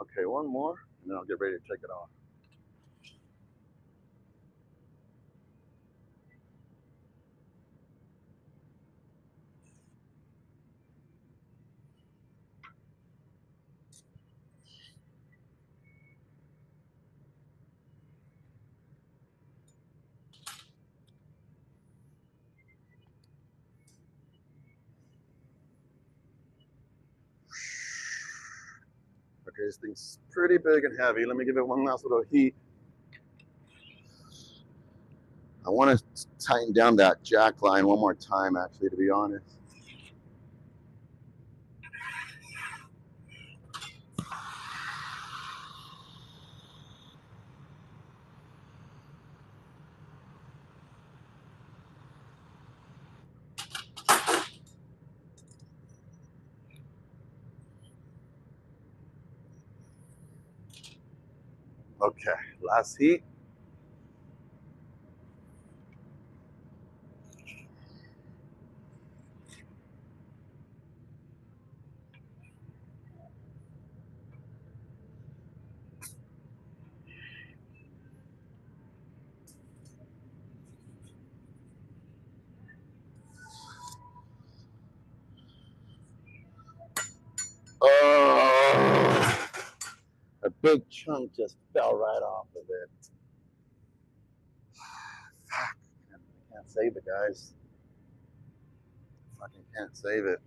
Okay, one more, and then I'll get ready to take it off. Okay, this thing's pretty big and heavy. Let me give it one last little heat. I want to tighten down that jack line one more time, actually, to be honest. Okay, last heat. Oh, a big chunk just fell right off of it. Fuck, I can't save it, guys. Fucking can't save it.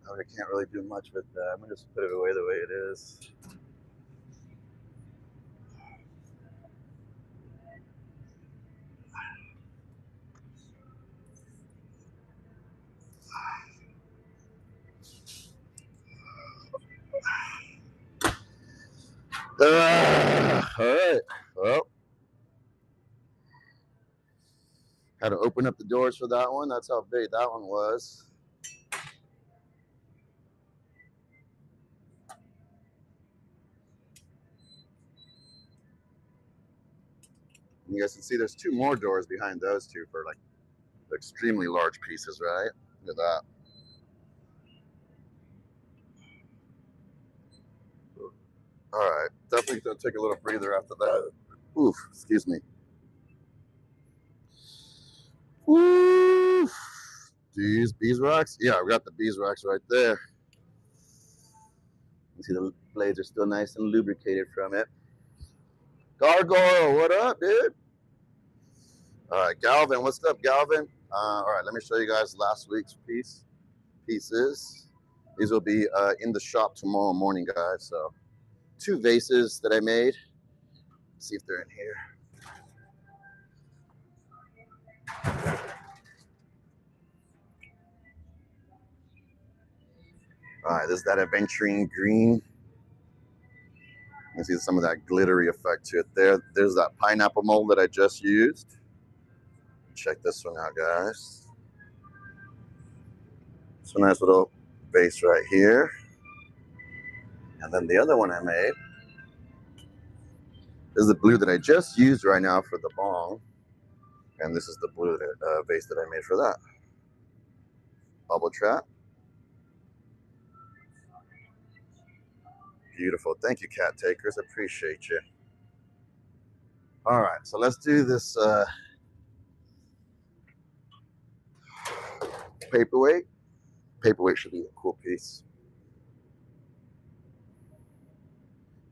I can't really do much with that. I'm gonna just put it away the way it is. All right. Well, had to open up the doors for that one. That's how big that one was. And you guys can see there's two more doors behind those two for like extremely large pieces, right? Look at that. All right, definitely gonna take a little breather after that. Oof, excuse me. Oof. These beeswax? Yeah, we got the beeswax right there. You see the blades are still nice and lubricated from it. Gargoyle, what up, dude? All right, Galvin, what's up, Galvin? All right, let me show you guys last week's pieces. These will be in the shop tomorrow morning, guys. So, two vases that I made. Let's see if they're in here. All right, this is that aventurine green. You see some of that glittery effect to it there. There's that pineapple mold that I just used. Check this one out, guys. So a nice little vase right here. And then the other one I made is the blue that I just used right now for the bong. And this is the blue vase that I made for that. Bubble trap. Beautiful. Thank you, cat takers. Appreciate you. All right, so let's do this paperweight. Paperweight should be a cool piece.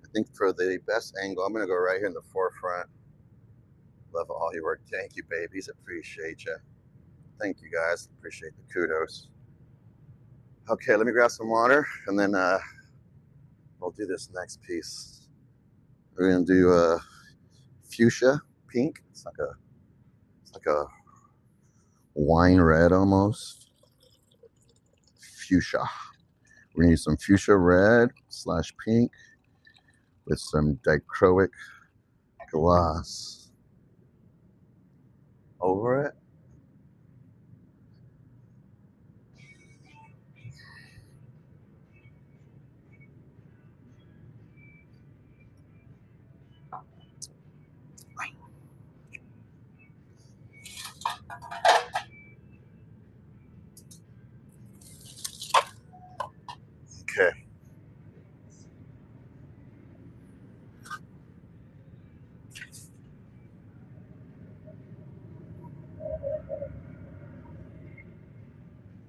I think for the best angle, I'm going to go right here in the forefront. Love all your work. Thank you, babies. Appreciate you. Thank you, guys. Appreciate the kudos. Okay, let me grab some water, and then we'll do this next piece. We're going to do fuchsia pink. It's like a wine red almost. Fuchsia. We're going to use some fuchsia red / pink with some dichroic gloss over it. Okay.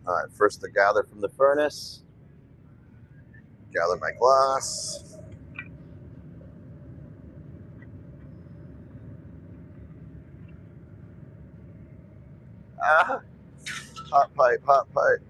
All right, first to gather from the furnace. Gather my glass. Ah, hot pipe, hot pipe.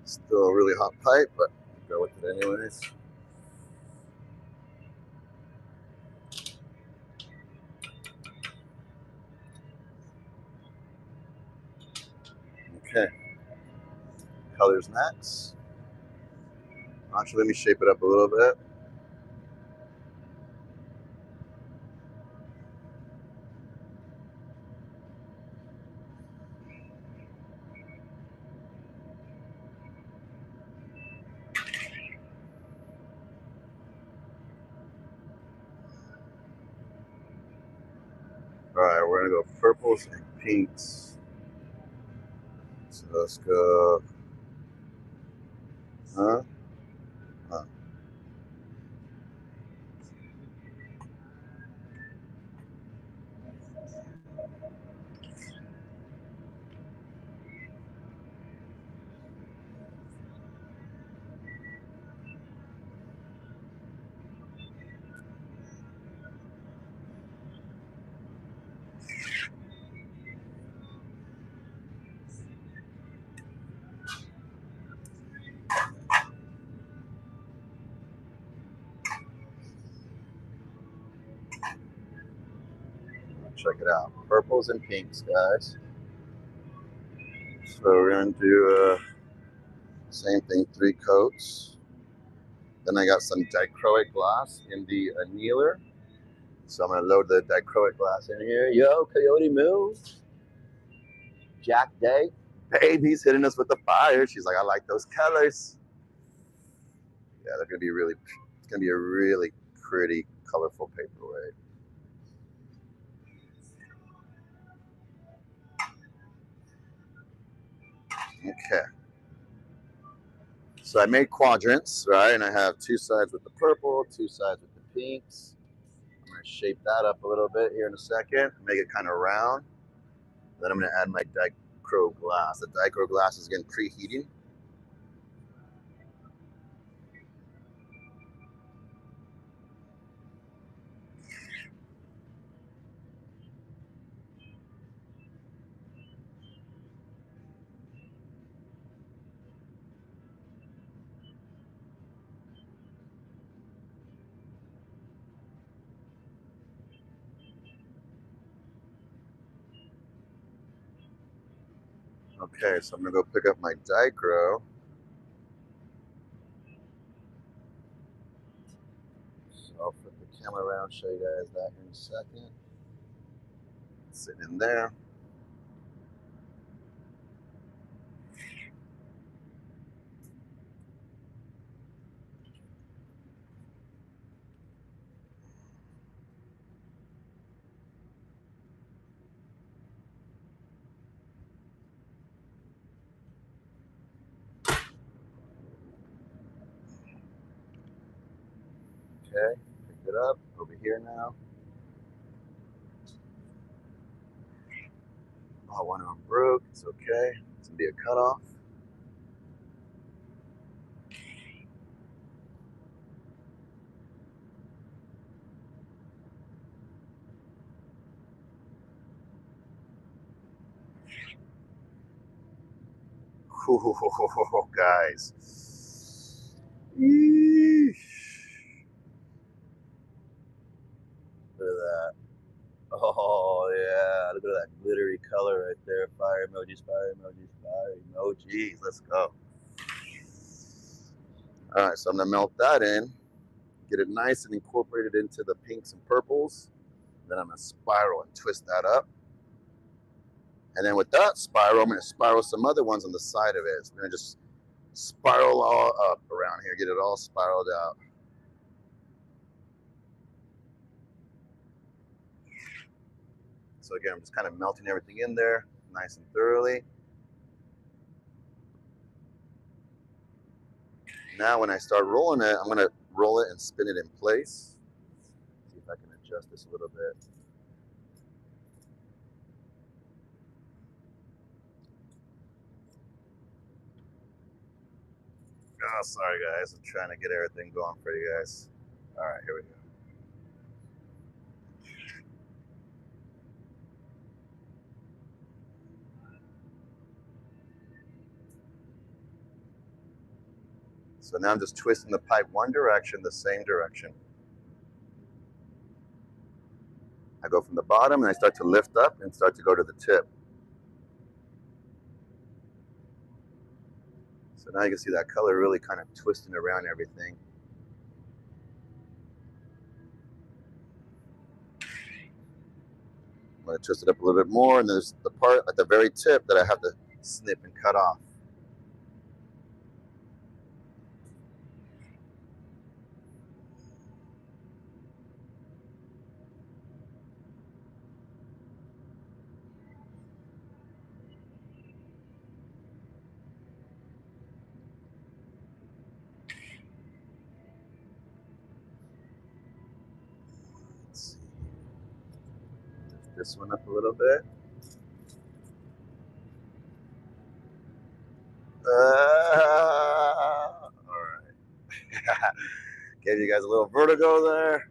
Still a really hot pipe, but go with it anyways. Okay. Colors next. Actually, let me shape it up a little bit. All right, we're gonna go purples and pinks. So let's go. Huh? Huh. Check it out. Purples and pinks, guys. So we're gonna do same thing, 3 coats. Then I got some dichroic glass in the annealer. So I'm gonna load the dichroic glass in here. Yo, Coyote Moo. Jack Day. Baby's hitting us with the fire. She's like, I like those colors. Yeah, they're gonna be it's gonna be a really pretty, colorful paperweight. Okay. So I made quadrants, right? And I have 2 sides with the purple, 2 sides with the pinks. I'm gonna shape that up a little bit here in a second, make it kind of round. Then I'm gonna add my dichro glass. The dichro glass is again preheating. Okay, so I'm gonna go pick up my Dichro. So I'll flip the camera around, show you guys that in a second. Sitting in there. Okay, pick it up over here now. Oh, one of them broke. It's okay. It's gonna be a cutoff. Ooh, guys. Eesh. Look at that. Oh yeah, look at that glittery color right there. Fire emojis, fire emojis, fire emojis. Let's go. All right, so I'm gonna melt that in, get it nice and incorporated into the pinks and purples. Then I'm gonna spiral and twist that up. And then with that spiral, I'm gonna spiral some other ones on the side of it. So I'm gonna just spiral all up around here, get it all spiraled out. So again, I'm just kind of melting everything in there nice and thoroughly. Now when I start rolling it, I'm gonna roll it and spin it in place. See if I can adjust this a little bit. Oh, sorry guys, I'm trying to get everything going for you guys. All right, here we go. So now I'm just twisting the pipe one direction, the same direction. I go from the bottom and I start to lift up and start to go to the tip. So now you can see that color really kind of twisting around everything. I'm going to twist it up a little bit more, and there's the part at the very tip that I have to snip and cut off. Let's see. Lift this one up a little bit. All right. Gave you guys a little vertigo there.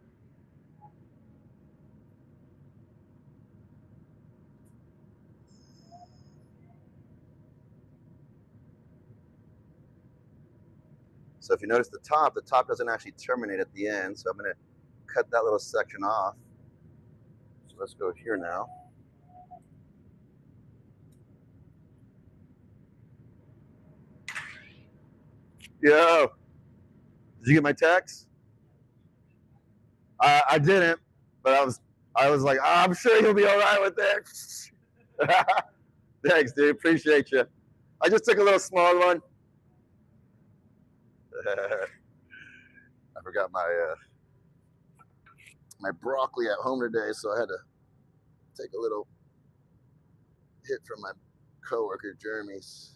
So if you notice the top doesn't actually terminate at the end. So I'm going to cut that little section off. So let's go here now. Yo, did you get my text? I didn't, but I was like, oh, I'm sure you'll be all right with it. Thanks, dude. Appreciate you. I just took a little small one. I forgot my broccoli at home today, so I had to take a little hit from my coworker Jeremy's.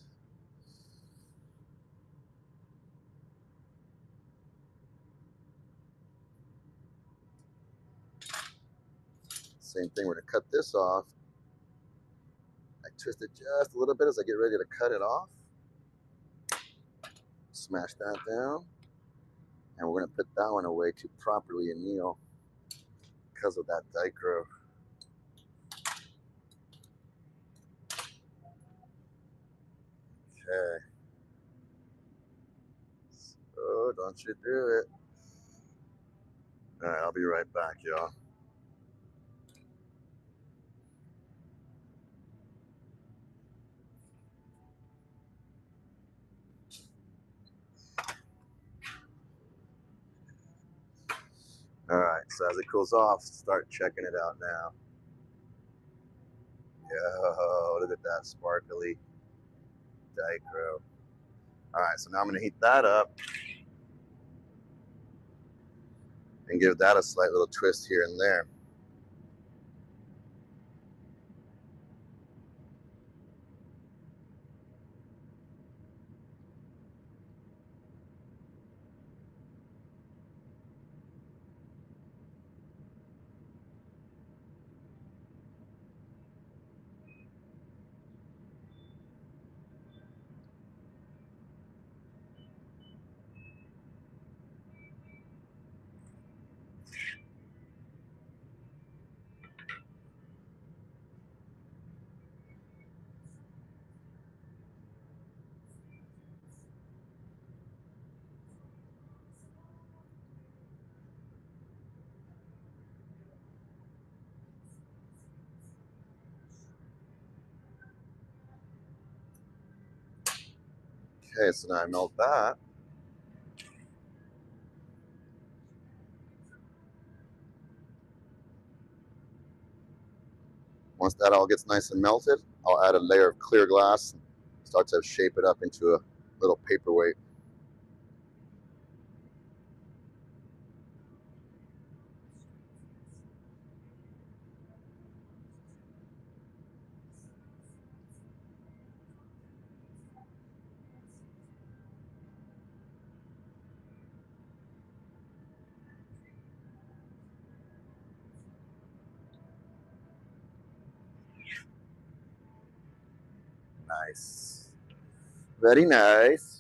Same thing. We're gonna cut this off. I twist it just a little bit as I get ready to cut it off. Smash that down, and we're gonna put that one away to properly anneal because of that Dichro. Okay. Oh, don't you do it. All right, I'll be right back, y'all. All right, so as it cools off, start checking it out now. Yo, look at that sparkly dichro. All right, so now I'm gonna heat that up and give that a slight little twist here and there. Okay, so now I melt that. Once that all gets nice and melted, I'll add a layer of clear glass and start to shape it up into a little paperweight. Nice. Very nice.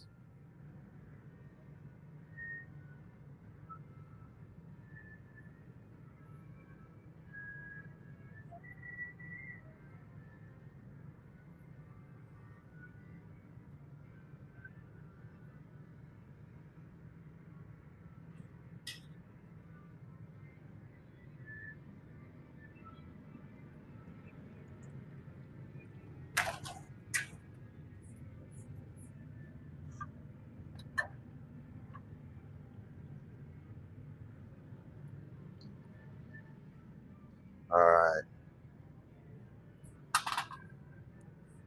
All right.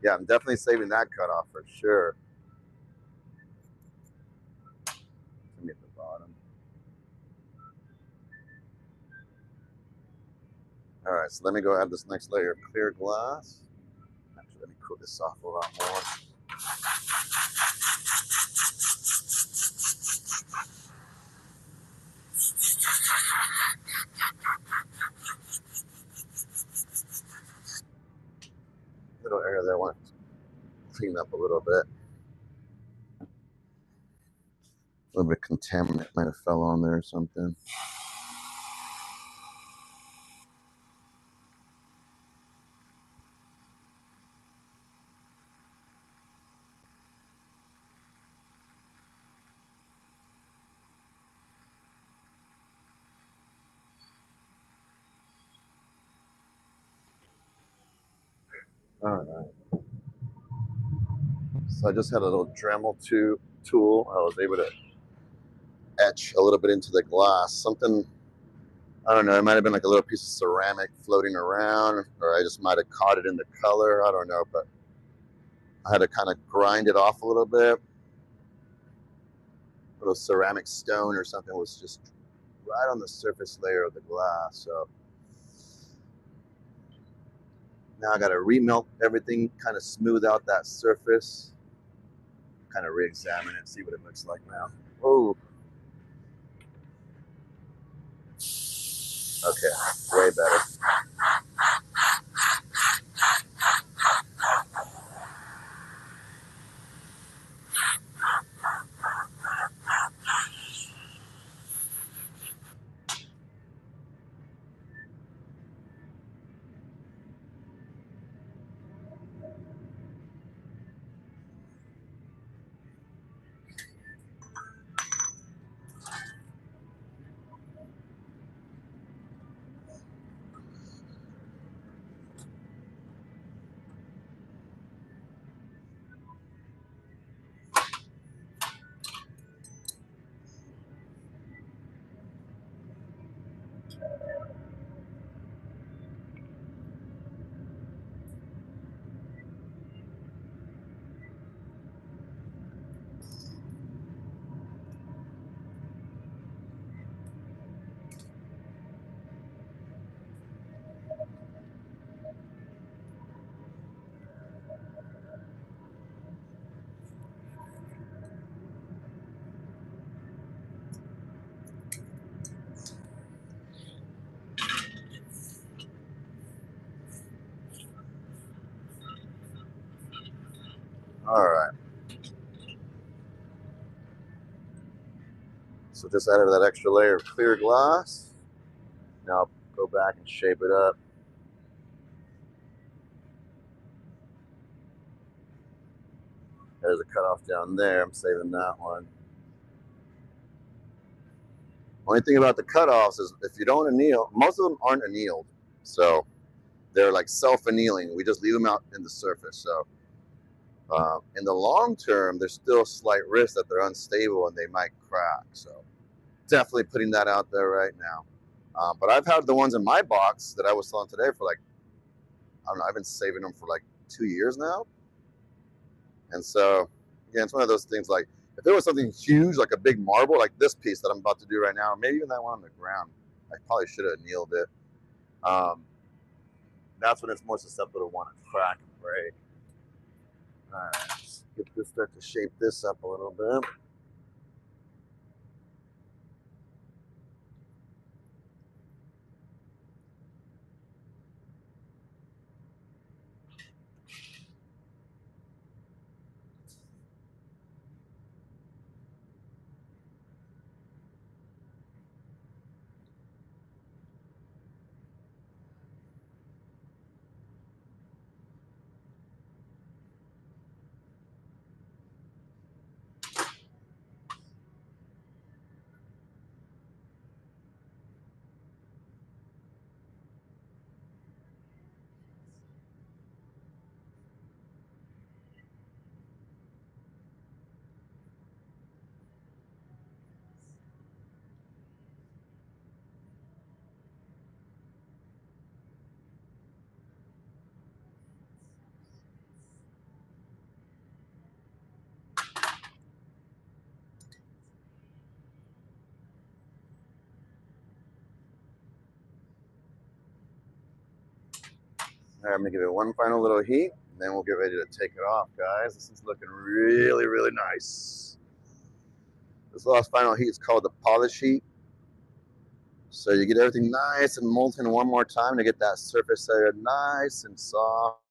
Yeah, I'm definitely saving that cut off for sure. Let me at the bottom. All right, so let me go add this next layer of clear glass. Actually, let me cool this off a lot more. Little area there I want to clean up a little bit. A little bit of contaminant might have fell on there or something. All right. So I just had a little Dremel tool. I was able to etch a little bit into the glass. Something, I don't know, it might have been like a little piece of ceramic floating around, or I just might have caught it in the color. I don't know, but I had to kind of grind it off a little bit. A little ceramic stone or something was just right on the surface layer of the glass. So now I got to remelt everything, kind of smooth out that surface, kind of re-examine it, see what it looks like now. Oh, okay, way better. All right. So just added that extra layer of clear glass. Now I'll go back and shape it up. There's a cutoff down there. I'm saving that one. Only thing about the cutoffs is if you don't anneal, most of them aren't annealed. So they're like self-annealing. We just leave them out in the surface. So in the long term, there's still a slight risk that they're unstable and they might crack. So definitely putting that out there right now. But I've had the ones in my box that I was selling today for like, I don't know, I've been saving them for like 2 years now. And so, yeah, it's one of those things like, if it was something huge, like a big marble, like this piece that I'm about to do right now, or maybe even that one on the ground, I probably should have annealed it. That's when it's more susceptible to want to crack and break. All right, let's get this, start to shape this up a little bit. All right, I'm gonna give it one final little heat, and then we'll get ready to take it off, guys. This is looking really, really nice. This last final heat is called the polish heat. So you get everything nice and molten one more time to get that surface area nice and soft.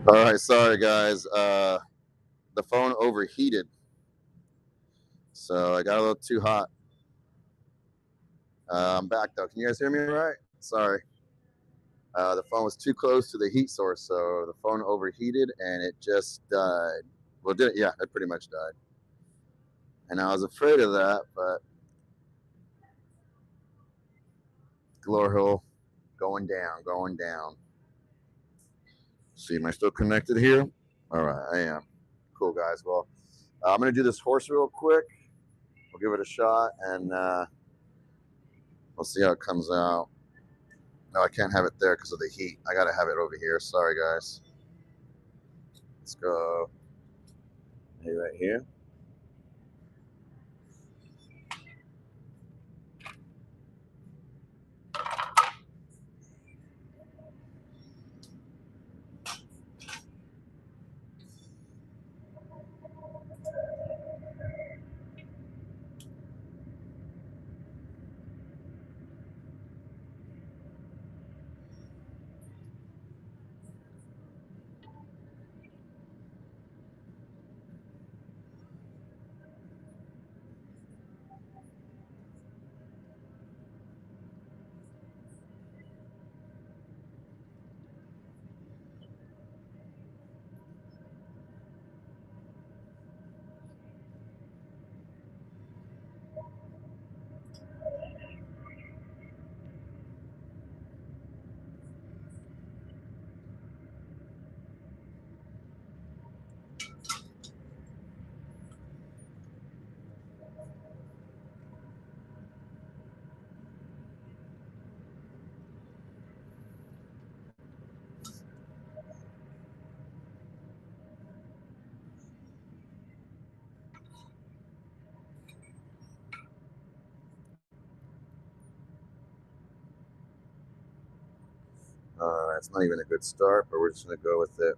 All right, sorry guys. The phone overheated, so I got a little too hot. I'm back though. Can you guys hear me all right? Sorry. The phone was too close to the heat source, so the phone overheated and it just died. Well, yeah, it pretty much died. And I was afraid of that, but Glory hole going down, going down. See, am I still connected here? All right, I am. Cool, guys. Well, I'm going to do this horse real quick. We'll give it a shot, and we'll see how it comes out. No, I can't have it there because of the heat. I got to have it over here. Sorry, guys. Let's go. Maybe right here. It's not even a good start, but we're just going to go with it.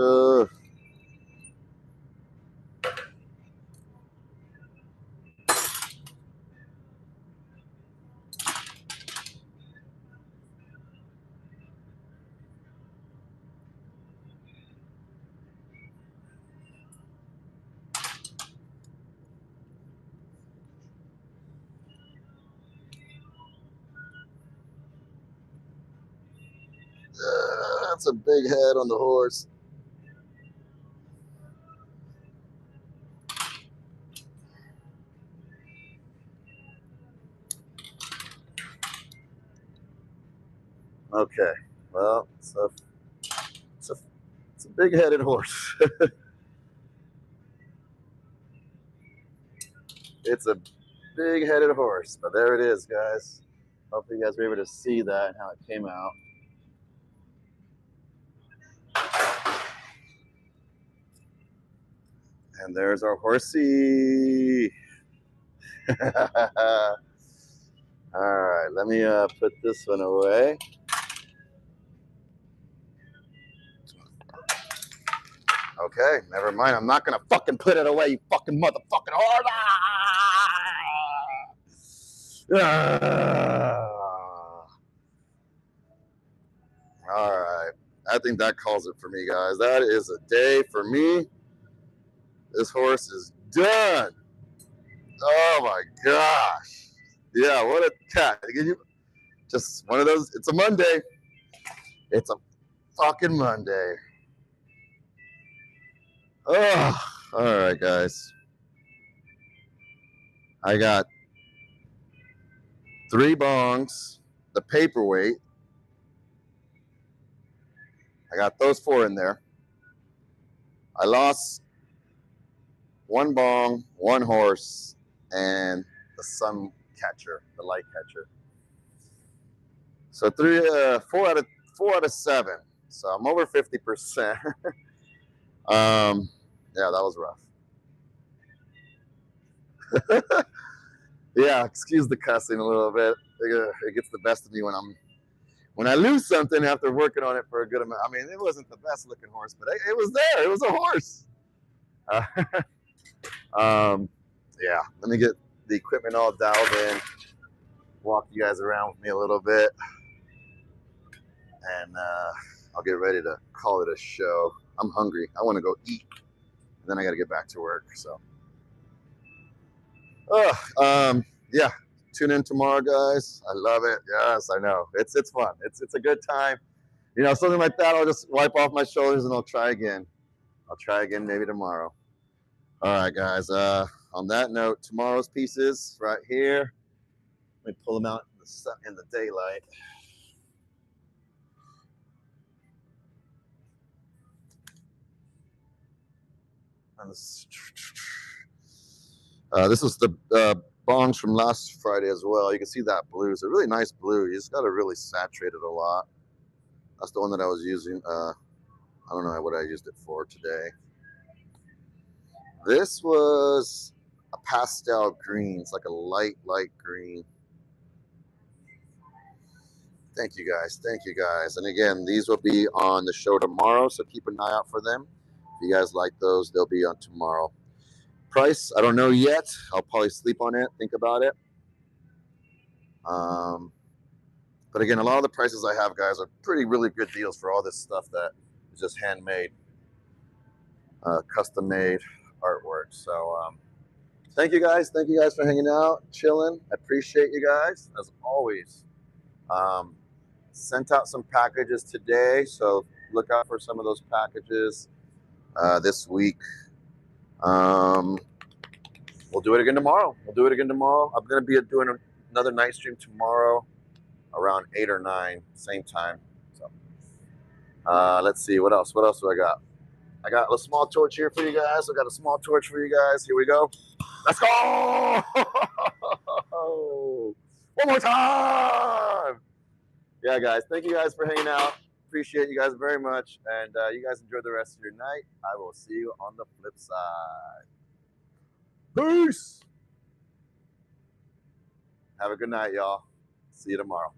Uh, that's a big head on the horse. Okay, well, it's a big-headed horse. It's a big-headed horse, but there it is, guys. Hopefully you guys were able to see that and how it came out. And there's our horsey. All right, let me put this one away. Okay, never mind. I'm not gonna fucking put it away, you fucking motherfucking horse. All right, I think that calls it for me, guys. That is a day for me. This horse is done. Oh my gosh. Yeah, what a cat. Just one of those. It's a Monday. It's a fucking Monday. Oh, all right, guys. I got 3 bongs, the paperweight. I got those 4 in there. I lost one bong, one horse, and the sun catcher, the light catcher. So 4 out of 7. So I'm over 50%. Yeah, that was rough. Yeah, excuse the cussing a little bit. It gets the best of me when I lose something after working on it for a good amount. I mean, it wasn't the best looking horse, but it was there. It was a horse. Yeah, let me get the equipment all dialed in. Walk you guys around with me a little bit, and I'll get ready to call it a show. I'm hungry. I want to go eat, and then I got to get back to work. So, yeah. Tune in tomorrow, guys. I love it. Yes, I know. It's fun. It's a good time. You know, something like that. I'll just wipe off my shoulders and I'll try again. I'll try again maybe tomorrow. All right, guys. On that note, tomorrow's pieces right here. Let me pull them out in the sun, in the daylight. This is the bongs from last Friday as well. You can see that blue. It's a really nice blue. You just got to really saturate it a lot. That's the one that I was using. I don't know what I used it for today. This was a pastel green. It's like a light green. Thank you guys. Thank you guys. And again, these will be on the show tomorrow, so keep an eye out for them. If you guys like those, they'll be on tomorrow. Price, I don't know yet. I'll probably sleep on it, think about it. But again, a lot of the prices I have, guys, are really good deals for all this stuff that is just handmade, custom made artwork. So thank you guys. Thank you guys for hanging out, chilling. I appreciate you guys as always. Sent out some packages today, so look out for some of those packages this week. We'll do it again tomorrow. I'm going to be doing another night stream tomorrow around 8 or 9, same time. So let's see, what else do I got? I got a small torch here for you guys. I got a small torch for you guys. Here we go. Let's go! One more time! Yeah, guys, thank you guys for hanging out. Appreciate you guys very much. And you guys enjoy the rest of your night. I will see you on the flip side. Peace! Have a good night, y'all. See you tomorrow.